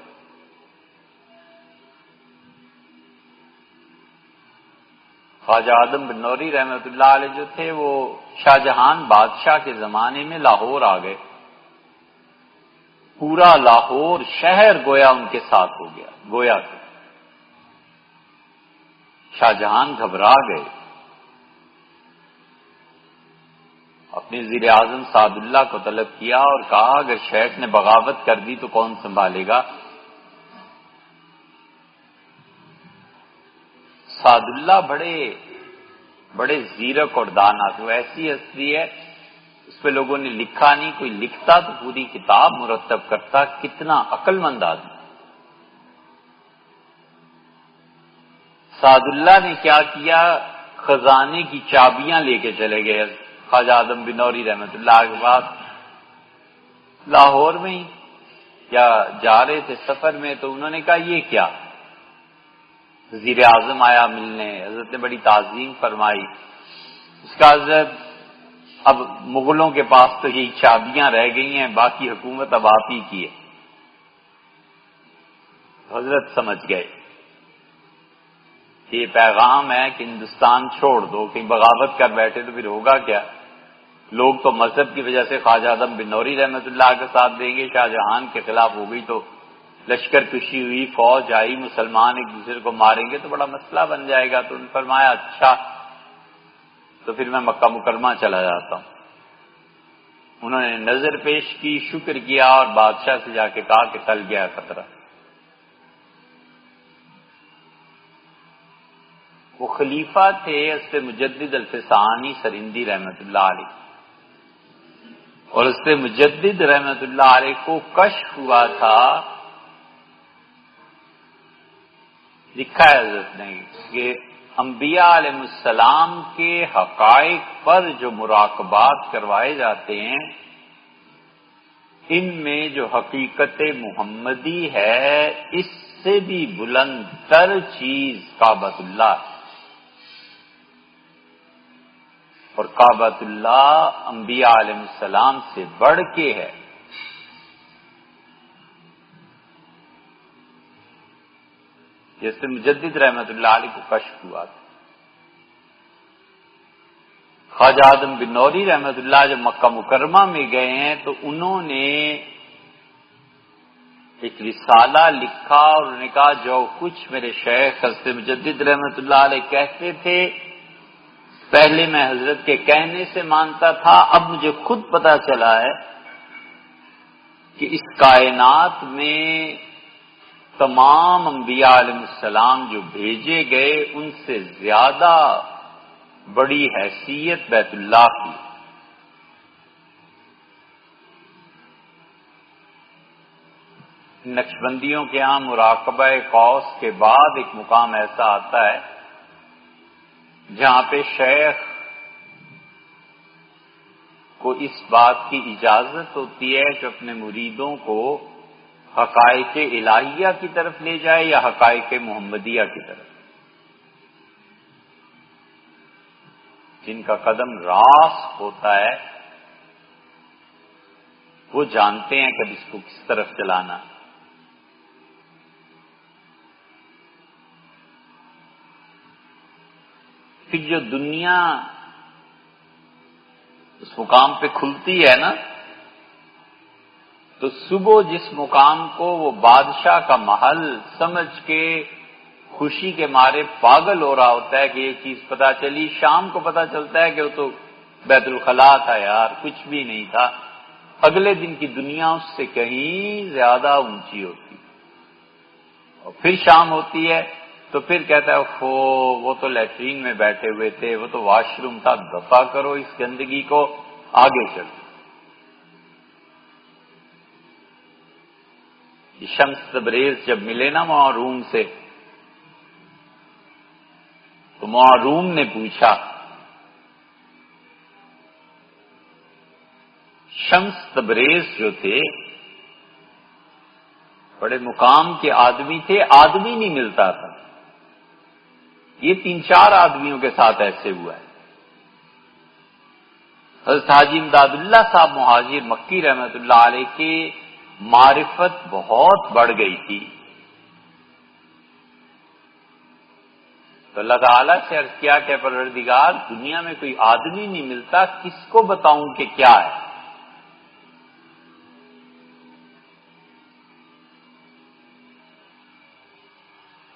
خواجہ آدم بنوری رحمۃ اللہ علیہ جو تھے وہ شاہ جہان بادشاہ کے زمانے میں لاہور آ گئے، پورا لاہور شہر گویا ان کے ساتھ ہو گیا، گویا کہ شاہ جہان گھبرا گئے، اپنے وزیر اعظم سعد اللہ کو طلب کیا اور کہا اگر شیخ نے بغاوت کر دی تو کون سنبھالے گا؟ سعد اللہ بڑے زیرک اور دانا تھے، وہ ایسی ہستی ہے اس پہ لوگوں نے لکھا نہیں، کوئی لکھتا تو پوری کتاب مرتب کرتا، کتنا عقل مند آدمی۔ سعد اللہ نے کیا کیا، خزانے کی چابیاں لے کے چلے گئے خواجہ آدم بنوری رحمۃ اللہ کے پاس، لاہور میں ہی یا جا رہے تھے سفر میں، تو انہوں نے کہا یہ کیا؟ وزیر اعظم آیا ملنے، حضرت نے بڑی تعظیم فرمائی، اس کا حضرت اب مغلوں کے پاس تو یہی چابیاں رہ گئی ہیں، باقی حکومت اب آپ ہی کی ہے۔ حضرت سمجھ گئے یہ پیغام ہے کہ ہندوستان چھوڑ دو، کہیں بغاوت کر بیٹھے تو پھر ہوگا کیا؟ لوگ تو مذہب کی وجہ سے خواجہ آدم بنوری رحمۃ اللہ کا ساتھ دیں گے، شاہ جہان کے خلاف ہو گئی تو لشکر کشی ہوئی، فوج آئی، مسلمان ایک دوسرے کو ماریں گے تو بڑا مسئلہ بن جائے گا۔ تو انہوں نے فرمایا اچھا تو پھر میں مکہ مکرمہ چلا جاتا ہوں۔ انہوں نے نظر پیش کی، شکر کیا اور بادشاہ سے جا کے کہا کہ ٹل گیا خطرہ۔ وہ خلیفہ تھے حضرت مجدد الفسانی سرندی رحمۃ اللہ علیہ، اور حضرت مجدد رحمۃ اللہ علیہ کو کشف ہوا تھا، لکھا ہے حضرت نے کہ انبیاء علیہ السلام کے حقائق پر جو مراقبات کروائے جاتے ہیں ان میں جو حقیقت محمدی ہے اس سے بھی بلند تر چیز کعبۃ اللہ ہے، اور کعبۃ اللہ انبیاء علیہ السلام سے بڑھ کے ہے۔ جیسے مجدد رحمۃ اللہ علیہ کو کشف ہوا تھا۔ خواجہ آدم بنوری رحمۃ اللہ جب مکہ مکرمہ میں گئے ہیں تو انہوں نے ایک رسالہ لکھا اور انہوں نے کہا جو کچھ میرے شیخ حضرت مجدد رحمۃ اللہ علیہ کہتے تھے پہلے میں حضرت کے کہنے سے مانتا تھا، اب مجھے خود پتا چلا ہے کہ اس کائنات میں تمام انبیاء علیہ السلام جو بھیجے گئے ان سے زیادہ بڑی حیثیت بیت اللہ کی۔ نقشبندیوں کے ہاں مراقبہ قوس کے بعد ایک مقام ایسا آتا ہے جہاں پہ شیخ کو اس بات کی اجازت ہوتی ہے کہ اپنے مریدوں کو حقائق الہیہ کی طرف لے جائے یا حقائق محمدیہ کی طرف، جن کا قدم راست ہوتا ہے وہ جانتے ہیں کہ اس کو کس طرف چلانا۔ پھر جو دنیا اس مقام پہ کھلتی ہے نا تو صبح جس مقام کو وہ بادشاہ کا محل سمجھ کے خوشی کے مارے پاگل ہو رہا ہوتا ہے کہ یہ چیز پتہ چلی، شام کو پتہ چلتا ہے کہ وہ تو بیت الخلاء تھا یار، کچھ بھی نہیں تھا، اگلے دن کی دنیا اس سے کہیں زیادہ اونچی ہوتی، اور پھر شام ہوتی ہے تو پھر کہتا ہے وہ تو لیٹرین میں بیٹھے ہوئے تھے، وہ تو واش روم تھا، دفع کرو اس گندگی کو، آگے چلو۔ شمس تبریز جب ملے نا معروم سے تو معروم نے پوچھا، شمس تبریز جو تھے بڑے مقام کے آدمی تھے، آدمی نہیں ملتا تھا. یہ 3-4 آدمیوں کے ساتھ ایسے ہوا ہے. حضرت حاجی امداد اللہ صاحب مہاجر مکی رحمت اللہ علیہ کی معرفت بہت بڑھ گئی تھی. تو اللہ تعالیٰ سے عرض کیا کہ پروردگار دنیا میں کوئی آدمی نہیں ملتا، کس کو بتاؤں کہ کیا ہے.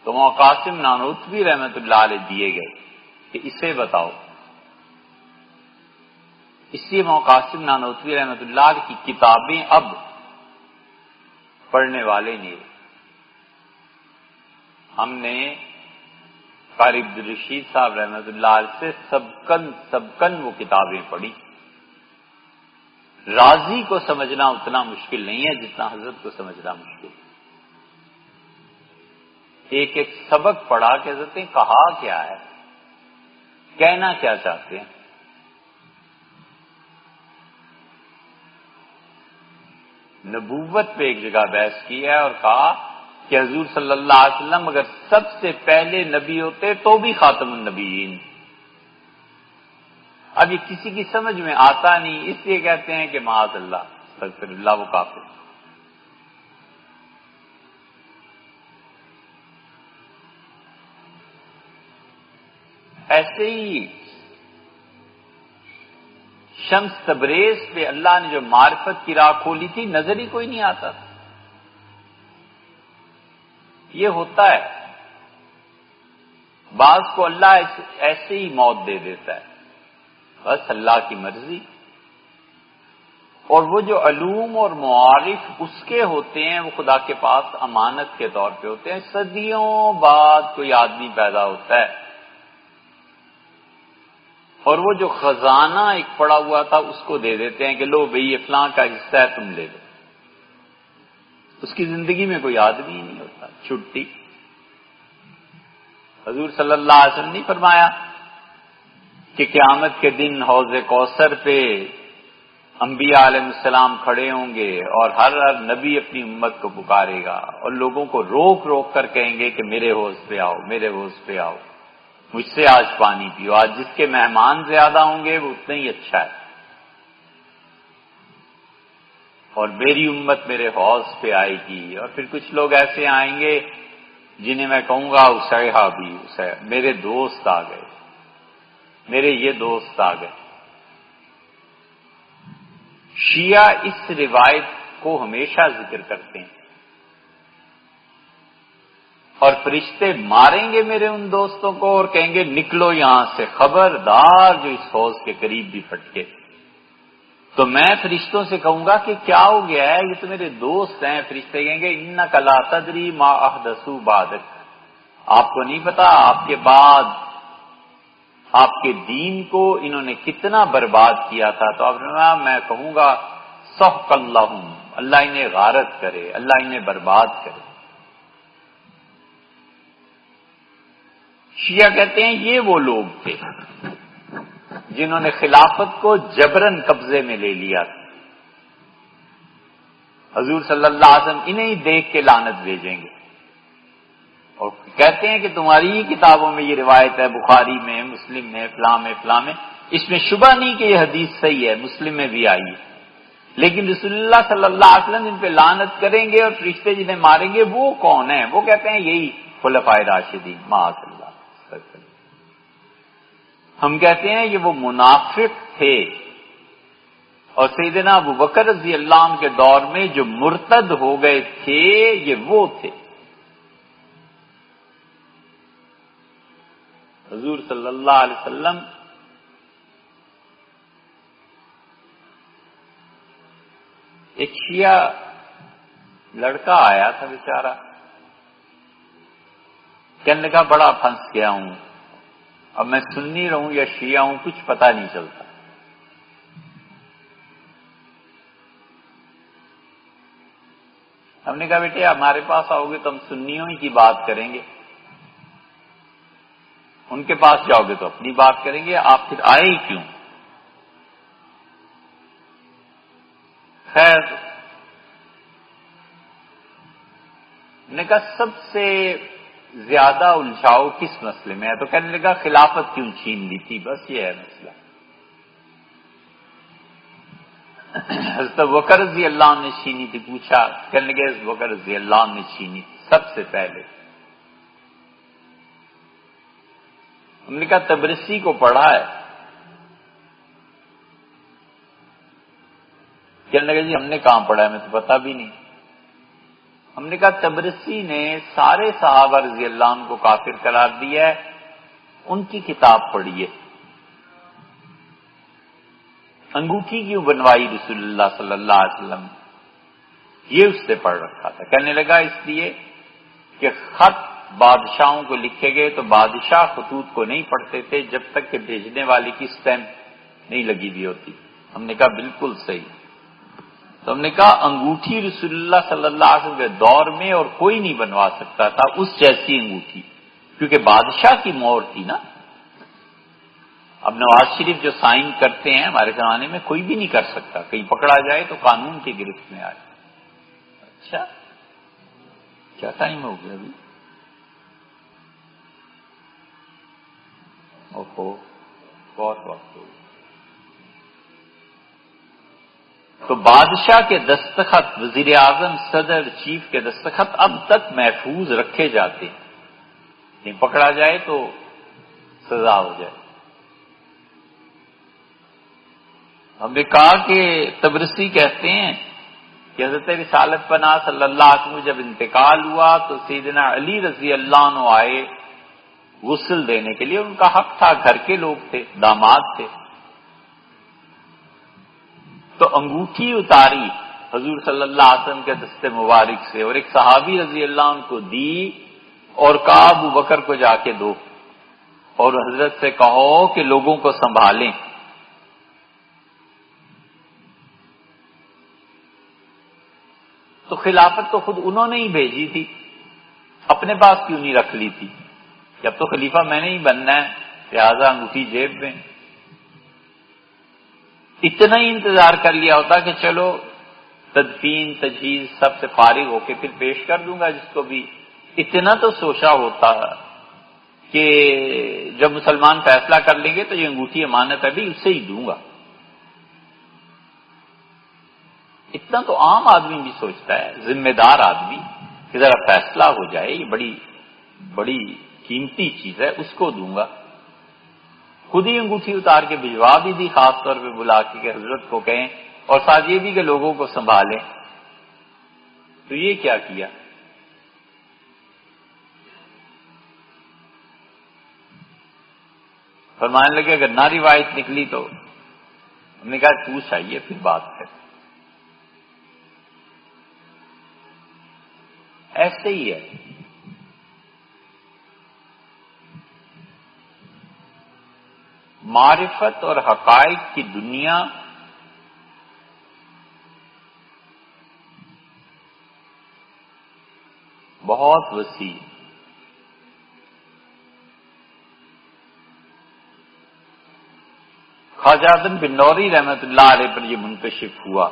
تو قاسم نانوتوی رحمت اللہ علیہ دیے گئے کہ اسے بتاؤ. اس لیے قاسم نانوتوی رحمت اللہ علیہ کی کتابیں اب پڑھنے والے نہیں. ہم نے قاری عبدالرشید صاحب رحمت اللہ علیہ سے سبکن وہ کتابیں پڑھی. راضی کو سمجھنا اتنا مشکل نہیں ہے جتنا حضرت کو سمجھنا مشکل. ایک ایک سبق پڑھا کہ حضرت نے کہا کیا ہے، کہنا کیا چاہتے ہیں. نبوت پہ ایک جگہ بحث کی ہے اور کہا کہ حضور صلی اللہ علیہ وسلم اگر سب سے پہلے نبی ہوتے تو بھی خاتم النبیین. اب یہ کسی کی سمجھ میں آتا نہیں، اس لیے کہتے ہیں کہ معاذ اللہ استغفر اللہ وہ کافر. ایسے ہی شمس تبریز پہ اللہ نے جو معرفت کی راہ کھولی تھی نظر ہی کوئی نہیں آتا. یہ ہوتا ہے بعض کو اللہ ایسے ہی موت دے دیتا ہے، بس اللہ کی مرضی. اور وہ جو علوم اور معارف اس کے ہوتے ہیں وہ خدا کے پاس امانت کے طور پہ ہوتے ہیں. صدیوں بعد کوئی آدمی پیدا ہوتا ہے اور وہ جو خزانہ ایک پڑا ہوا تھا اس کو دے دیتے ہیں کہ لو بھئی یہ فلاں کا حصہ ہے تم لے لو. اس کی زندگی میں کوئی آدمی نہیں ہوتا. چھٹی. حضور صلی اللہ علیہ وسلم نے فرمایا کہ قیامت کے دن حوض کوثر پہ انبیاء علیہ السلام کھڑے ہوں گے اور ہر نبی اپنی امت کو پکارے گا اور لوگوں کو روک روک کر کہیں گے کہ میرے حوض پہ آؤ، میرے حوض پہ آؤ، مجھ سے آج پانی پیو. آج جس کے مہمان زیادہ ہوں گے وہ اتنا ہی اچھا ہے. اور میری امت میرے حوض پہ آئے گی اور پھر کچھ لوگ ایسے آئیں گے جنہیں میں کہوں گا اسیحا بھی میرے دوست آ گئے، میرے یہ دوست آ گئے. شیعہ اس روایت کو ہمیشہ ذکر کرتے ہیں اور فرشتے ماریں گے میرے ان دوستوں کو اور کہیں گے نکلو یہاں سے، خبردار جو اس حوض کے قریب بھی پھٹکے. تو میں فرشتوں سے کہوں گا کہ کیا ہو گیا ہے، یہ تو میرے دوست ہیں. فرشتے کہیں گے انک لا تدری ما احدثوا بعدک، آپ کو نہیں پتا آپ کے بعد آپ کے دین کو انہوں نے کتنا برباد کیا تھا. تو آپ نے میں کہوں گا سحق اللہم، اللہ انہیں غارت کرے، اللہ انہیں برباد کرے. شیعہ کہتے ہیں یہ وہ لوگ تھے جنہوں نے خلافت کو جبرن قبضے میں لے لیا تھا. حضور صلی اللہ علیہ وسلم انہیں دیکھ کے لعنت بھیجیں گے اور کہتے ہیں کہ تمہاری ہی کتابوں میں یہ روایت ہے، بخاری میں، مسلم میں، فلاں میں، فلاں میں. اس میں شبہ نہیں کہ یہ حدیث صحیح ہے، مسلم میں بھی آئی ہے. لیکن رسول اللہ صلی اللہ علیہ وسلم جن پہ لعنت کریں گے اور فرشتے جنہیں ماریں گے وہ کون ہیں؟ وہ کہتے ہیں یہی خلفائے راشدین معاذ اللہ. ہم کہتے ہیں یہ وہ منافق تھے اور سیدنا ابو بکر رضی اللہ عنہ کے دور میں جو مرتد ہو گئے تھے یہ وہ تھے. حضور صلی اللہ علیہ وسلم ایک شیعہ لڑکا آیا تھا بیچارہ، کہنے لگا بڑا پھنس گیا ہوں، اب میں سنی رہوں یا شیعہ ہوں کچھ پتہ نہیں چلتا. ہم نے کہا بیٹے ہمارے پاس آؤ گے تو ہم سنیوں ہی کی بات کریں گے، ان کے پاس جاؤ گے تو اپنی بات کریں گے، آپ پھر آئے ہی کیوں؟ خیر نے کہا سب سے زیادہ الجھاؤ کس مسئلے میں ہے؟ تو کہنے لگا خلافت کیوں چھین لی تھی، بس یہ ہے مسئلہ۔ حضرت ابوبکر رضی اللہ عنہ نے چھینی تھی، پوچھا، کہنے لگے حضرت ابوبکر رضی اللہ عنہ نے چھینی تھی سب سے پہلے۔ ہم نے کہا تبرسی کو پڑھا ہے؟ کہنے لگے جی ہم نے کہاں پڑھا ہے، میں تو پتا بھی نہیں۔ ہم نے کہا تبرسی نے سارے صحابہ رضی اللہ عنہ کو کافر قرار دیا ہے، ان کی کتاب پڑھیے۔ انگوٹھی کیوں بنوائی رسول اللہ صلی اللہ علیہ وسلم، یہ اس نے پڑھ رکھا تھا۔ کہنے لگا اس لیے کہ خط بادشاہوں کو لکھے گئے تو بادشاہ خطوط کو نہیں پڑھتے تھے جب تک کہ بھیجنے والے کی اسٹیمپ نہیں لگی ہوئی ہوتی۔ ہم نے کہا بالکل صحیح۔ تو ہم نے کہا انگوٹھی رسول اللہ صلی اللہ علیہ وسلم کے دور میں اور کوئی نہیں بنوا سکتا تھا اس جیسی انگوٹھی، کیونکہ بادشاہ کی مہر تھی نا۔ اب نواز شریف جو سائن کرتے ہیں ہمارے زمانے میں کوئی بھی نہیں کر سکتا، کہیں پکڑا جائے تو قانون کی گرفت میں آئے۔ اچھا کیا ٹائم ہو گیا ابھی؟ اوہو بہت وقت ہو گیا۔ تو بادشاہ کے دستخط، وزیر اعظم، صدر، چیف کے دستخط اب تک محفوظ رکھے جاتے ہیں، کہیں پکڑا جائے تو سزا ہو جائے۔ ہم نے کہا کہ تبرسی کہتے ہیں کہ حضرت رسالت پناہ صلی اللہ علیہ وسلم جب انتقال ہوا تو سیدنا علی رضی اللہ عنہ آئے غسل دینے کے لیے، ان کا حق تھا، گھر کے لوگ تھے، داماد تھے۔ تو انگوٹھی اتاری حضور صلی اللہ علیہ وسلم کے دست مبارک سے اور ایک صحابی رضی اللہ عنہ کو دی اور کہا ابو بکر کو جا کے دو اور حضرت سے کہو کہ لوگوں کو سنبھالیں۔ تو خلافت تو خود انہوں نے ہی بھیجی تھی، اپنے پاس کیوں نہیں رکھ لی تھی کہ اب تو خلیفہ میں نے ہی بننا ہے، لہذا انگوٹھی جیب میں۔ اتنا ہی انتظار کر لیا ہوتا کہ چلو تدفین تجہیز سب سے فارغ ہو کے پھر پیش کر دوں گا جس کو بھی، اتنا تو سوچا ہوتا کہ جب مسلمان فیصلہ کر لیں گے تو یہ انگوٹھی امانت ہے بھی اسے ہی دوں گا۔ اتنا تو عام آدمی بھی سوچتا ہے، ذمہ دار آدمی، کہ ذرا فیصلہ ہو جائے، یہ بڑی قیمتی چیز ہے، اس کو دوں گا۔ خود ہی انگوٹھی اتار کے بھجوا بھی دی، خاص طور پہ بلا کے کہ حضرت کو کہیں، اور ساتھ یہ بھی کہ لوگوں کو سنبھالیں۔ تو یہ کیا کیا؟ فرمانے لگے اگر نہ روایت نکلی تو ہم نے کہا پوچھ آئیے پھر بات ہے۔ ایسے ہی ہے، معرفت اور حقائق کی دنیا بہت وسیع، خواجہ اعظم بنوری رحمت اللہ علیہ پر یہ منکشف ہوا،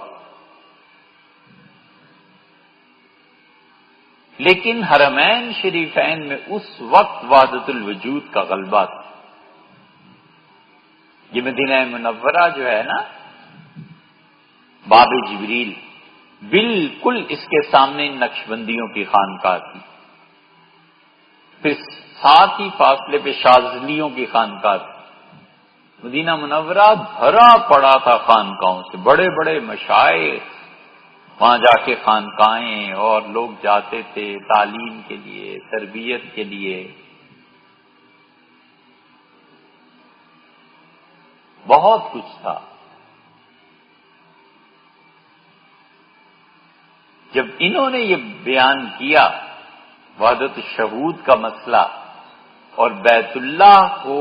لیکن حرمین شریفین میں اس وقت وحدت الوجود کا غلبہ تھا۔ یہ مدینہ منورہ جو ہے نا، باب جبریل، بالکل اس کے سامنے نقشبندیوں کی خانقاہ تھی، پھر ساتھ ہی فاصلے پہ شاذلیوں کی خانقاہ تھی۔ مدینہ منورہ بھرا پڑا تھا خانقاہوں سے، بڑے بڑے مشائخ وہاں جا کے خانقاہیں، اور لوگ جاتے تھے تعلیم کے لیے، تربیت کے لیے، بہت کچھ تھا۔ جب انہوں نے یہ بیان کیا وحدت الشہود کا مسئلہ اور بیت اللہ کو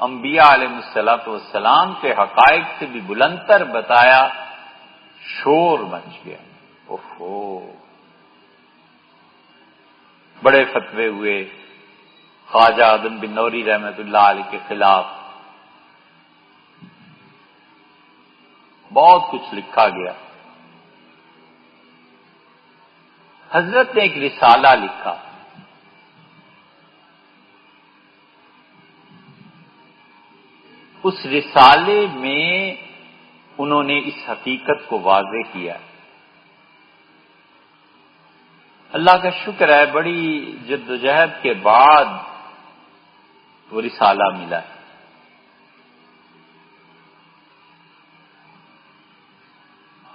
انبیاء علیہ الصلوۃ والسلام کے حقائق سے بھی بلندتر بتایا، شور مچ گیا۔ اوہو، بڑے فتوے ہوئے خواجہ اعظم بنوری رحمت اللہ علیہ کے خلاف، بہت کچھ لکھا گیا۔ حضرت نے ایک رسالہ لکھا. اس رسالے میں انہوں نے اس حقیقت کو واضح کیا. اللہ کا شکر ہے بڑی جدوجہد کے بعد وہ رسالہ ملا.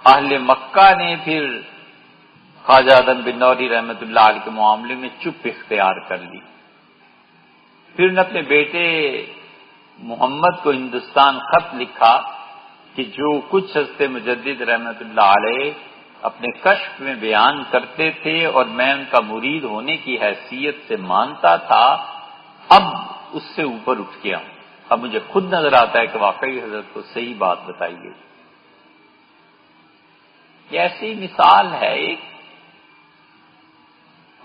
اہل مکہ نے پھر خواجہ اعظم بن نوری رحمت اللہ علیہ کے معاملے میں چپ اختیار کر لی. پھر انہوں نے اپنے بیٹے محمد کو ہندوستان خط لکھا کہ جو کچھ حضرت مجدد رحمت اللہ علیہ اپنے کشف میں بیان کرتے تھے اور میں ان کا مرید ہونے کی حیثیت سے مانتا تھا، اب اس سے اوپر اٹھ گیا ہوں. اب مجھے خود نظر آتا ہے کہ واقعی حضرت کو صحیح بات بتائی گئی. یہ ایسی مثال ہے ایک،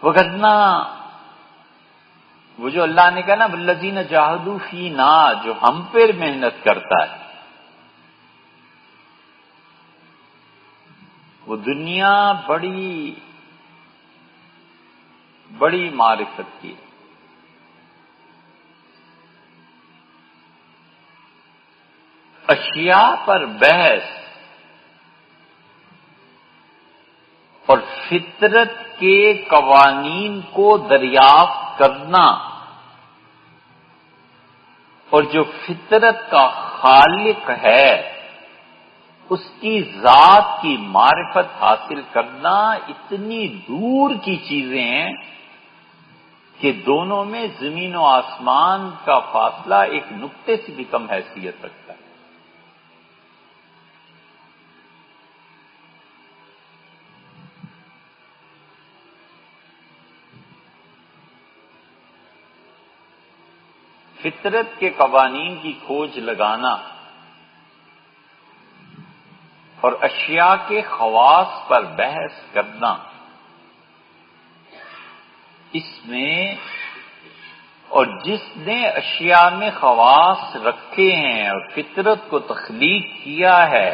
وگرنہ وہ جو اللہ نے کہا نا والذین جاہدوا فینا، جو ہم پر محنت کرتا ہے، وہ دنیا بڑی بڑی معرفت کی. اشیاء پر بحث اور فطرت کے قوانین کو دریافت کرنا، اور جو فطرت کا خالق ہے اس کی ذات کی معرفت حاصل کرنا اتنی دور کی چیزیں ہیں کہ دونوں میں زمین و آسمان کا فاصلہ ایک نقطے سے بھی کم حیثیت رکھتا ہے. فطرت کے قوانین کی کھوج لگانا اور اشیاء کے خواص پر بحث کرنا، اس میں اور جس نے اشیاء میں خواص رکھے ہیں اور فطرت کو تخلیق کیا ہے،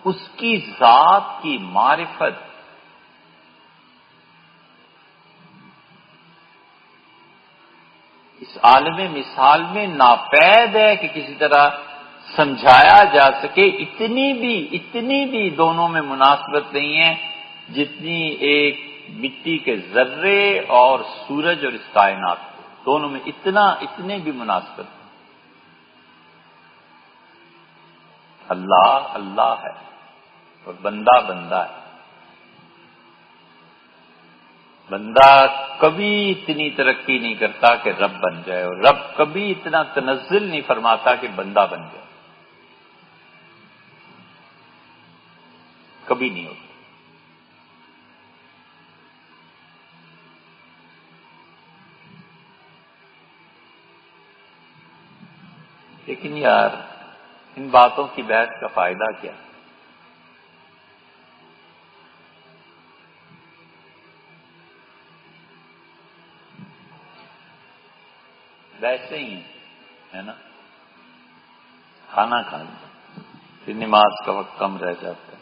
اس کی ذات کی معرفت اس عالم مثال میں ناپید ہے کہ کسی طرح سمجھایا جا سکے. اتنی بھی دونوں میں مناسبت نہیں ہے جتنی ایک مٹی کے ذرے اور سورج اور اس کائنات، دونوں میں اتنے بھی مناسبت. اللہ اللہ ہے اور بندہ بندہ ہے. بندہ کبھی اتنی ترقی نہیں کرتا کہ رب بن جائے، اور رب کبھی اتنا تنزل نہیں فرماتا کہ بندہ بن جائے. کبھی نہیں ہوتا. لیکن یار ان باتوں کی بحث کا فائدہ کیا؟ ویسے ہی ہے نا، کھانا کھا لیا پھر نماز کا وقت کم رہ جاتا ہے.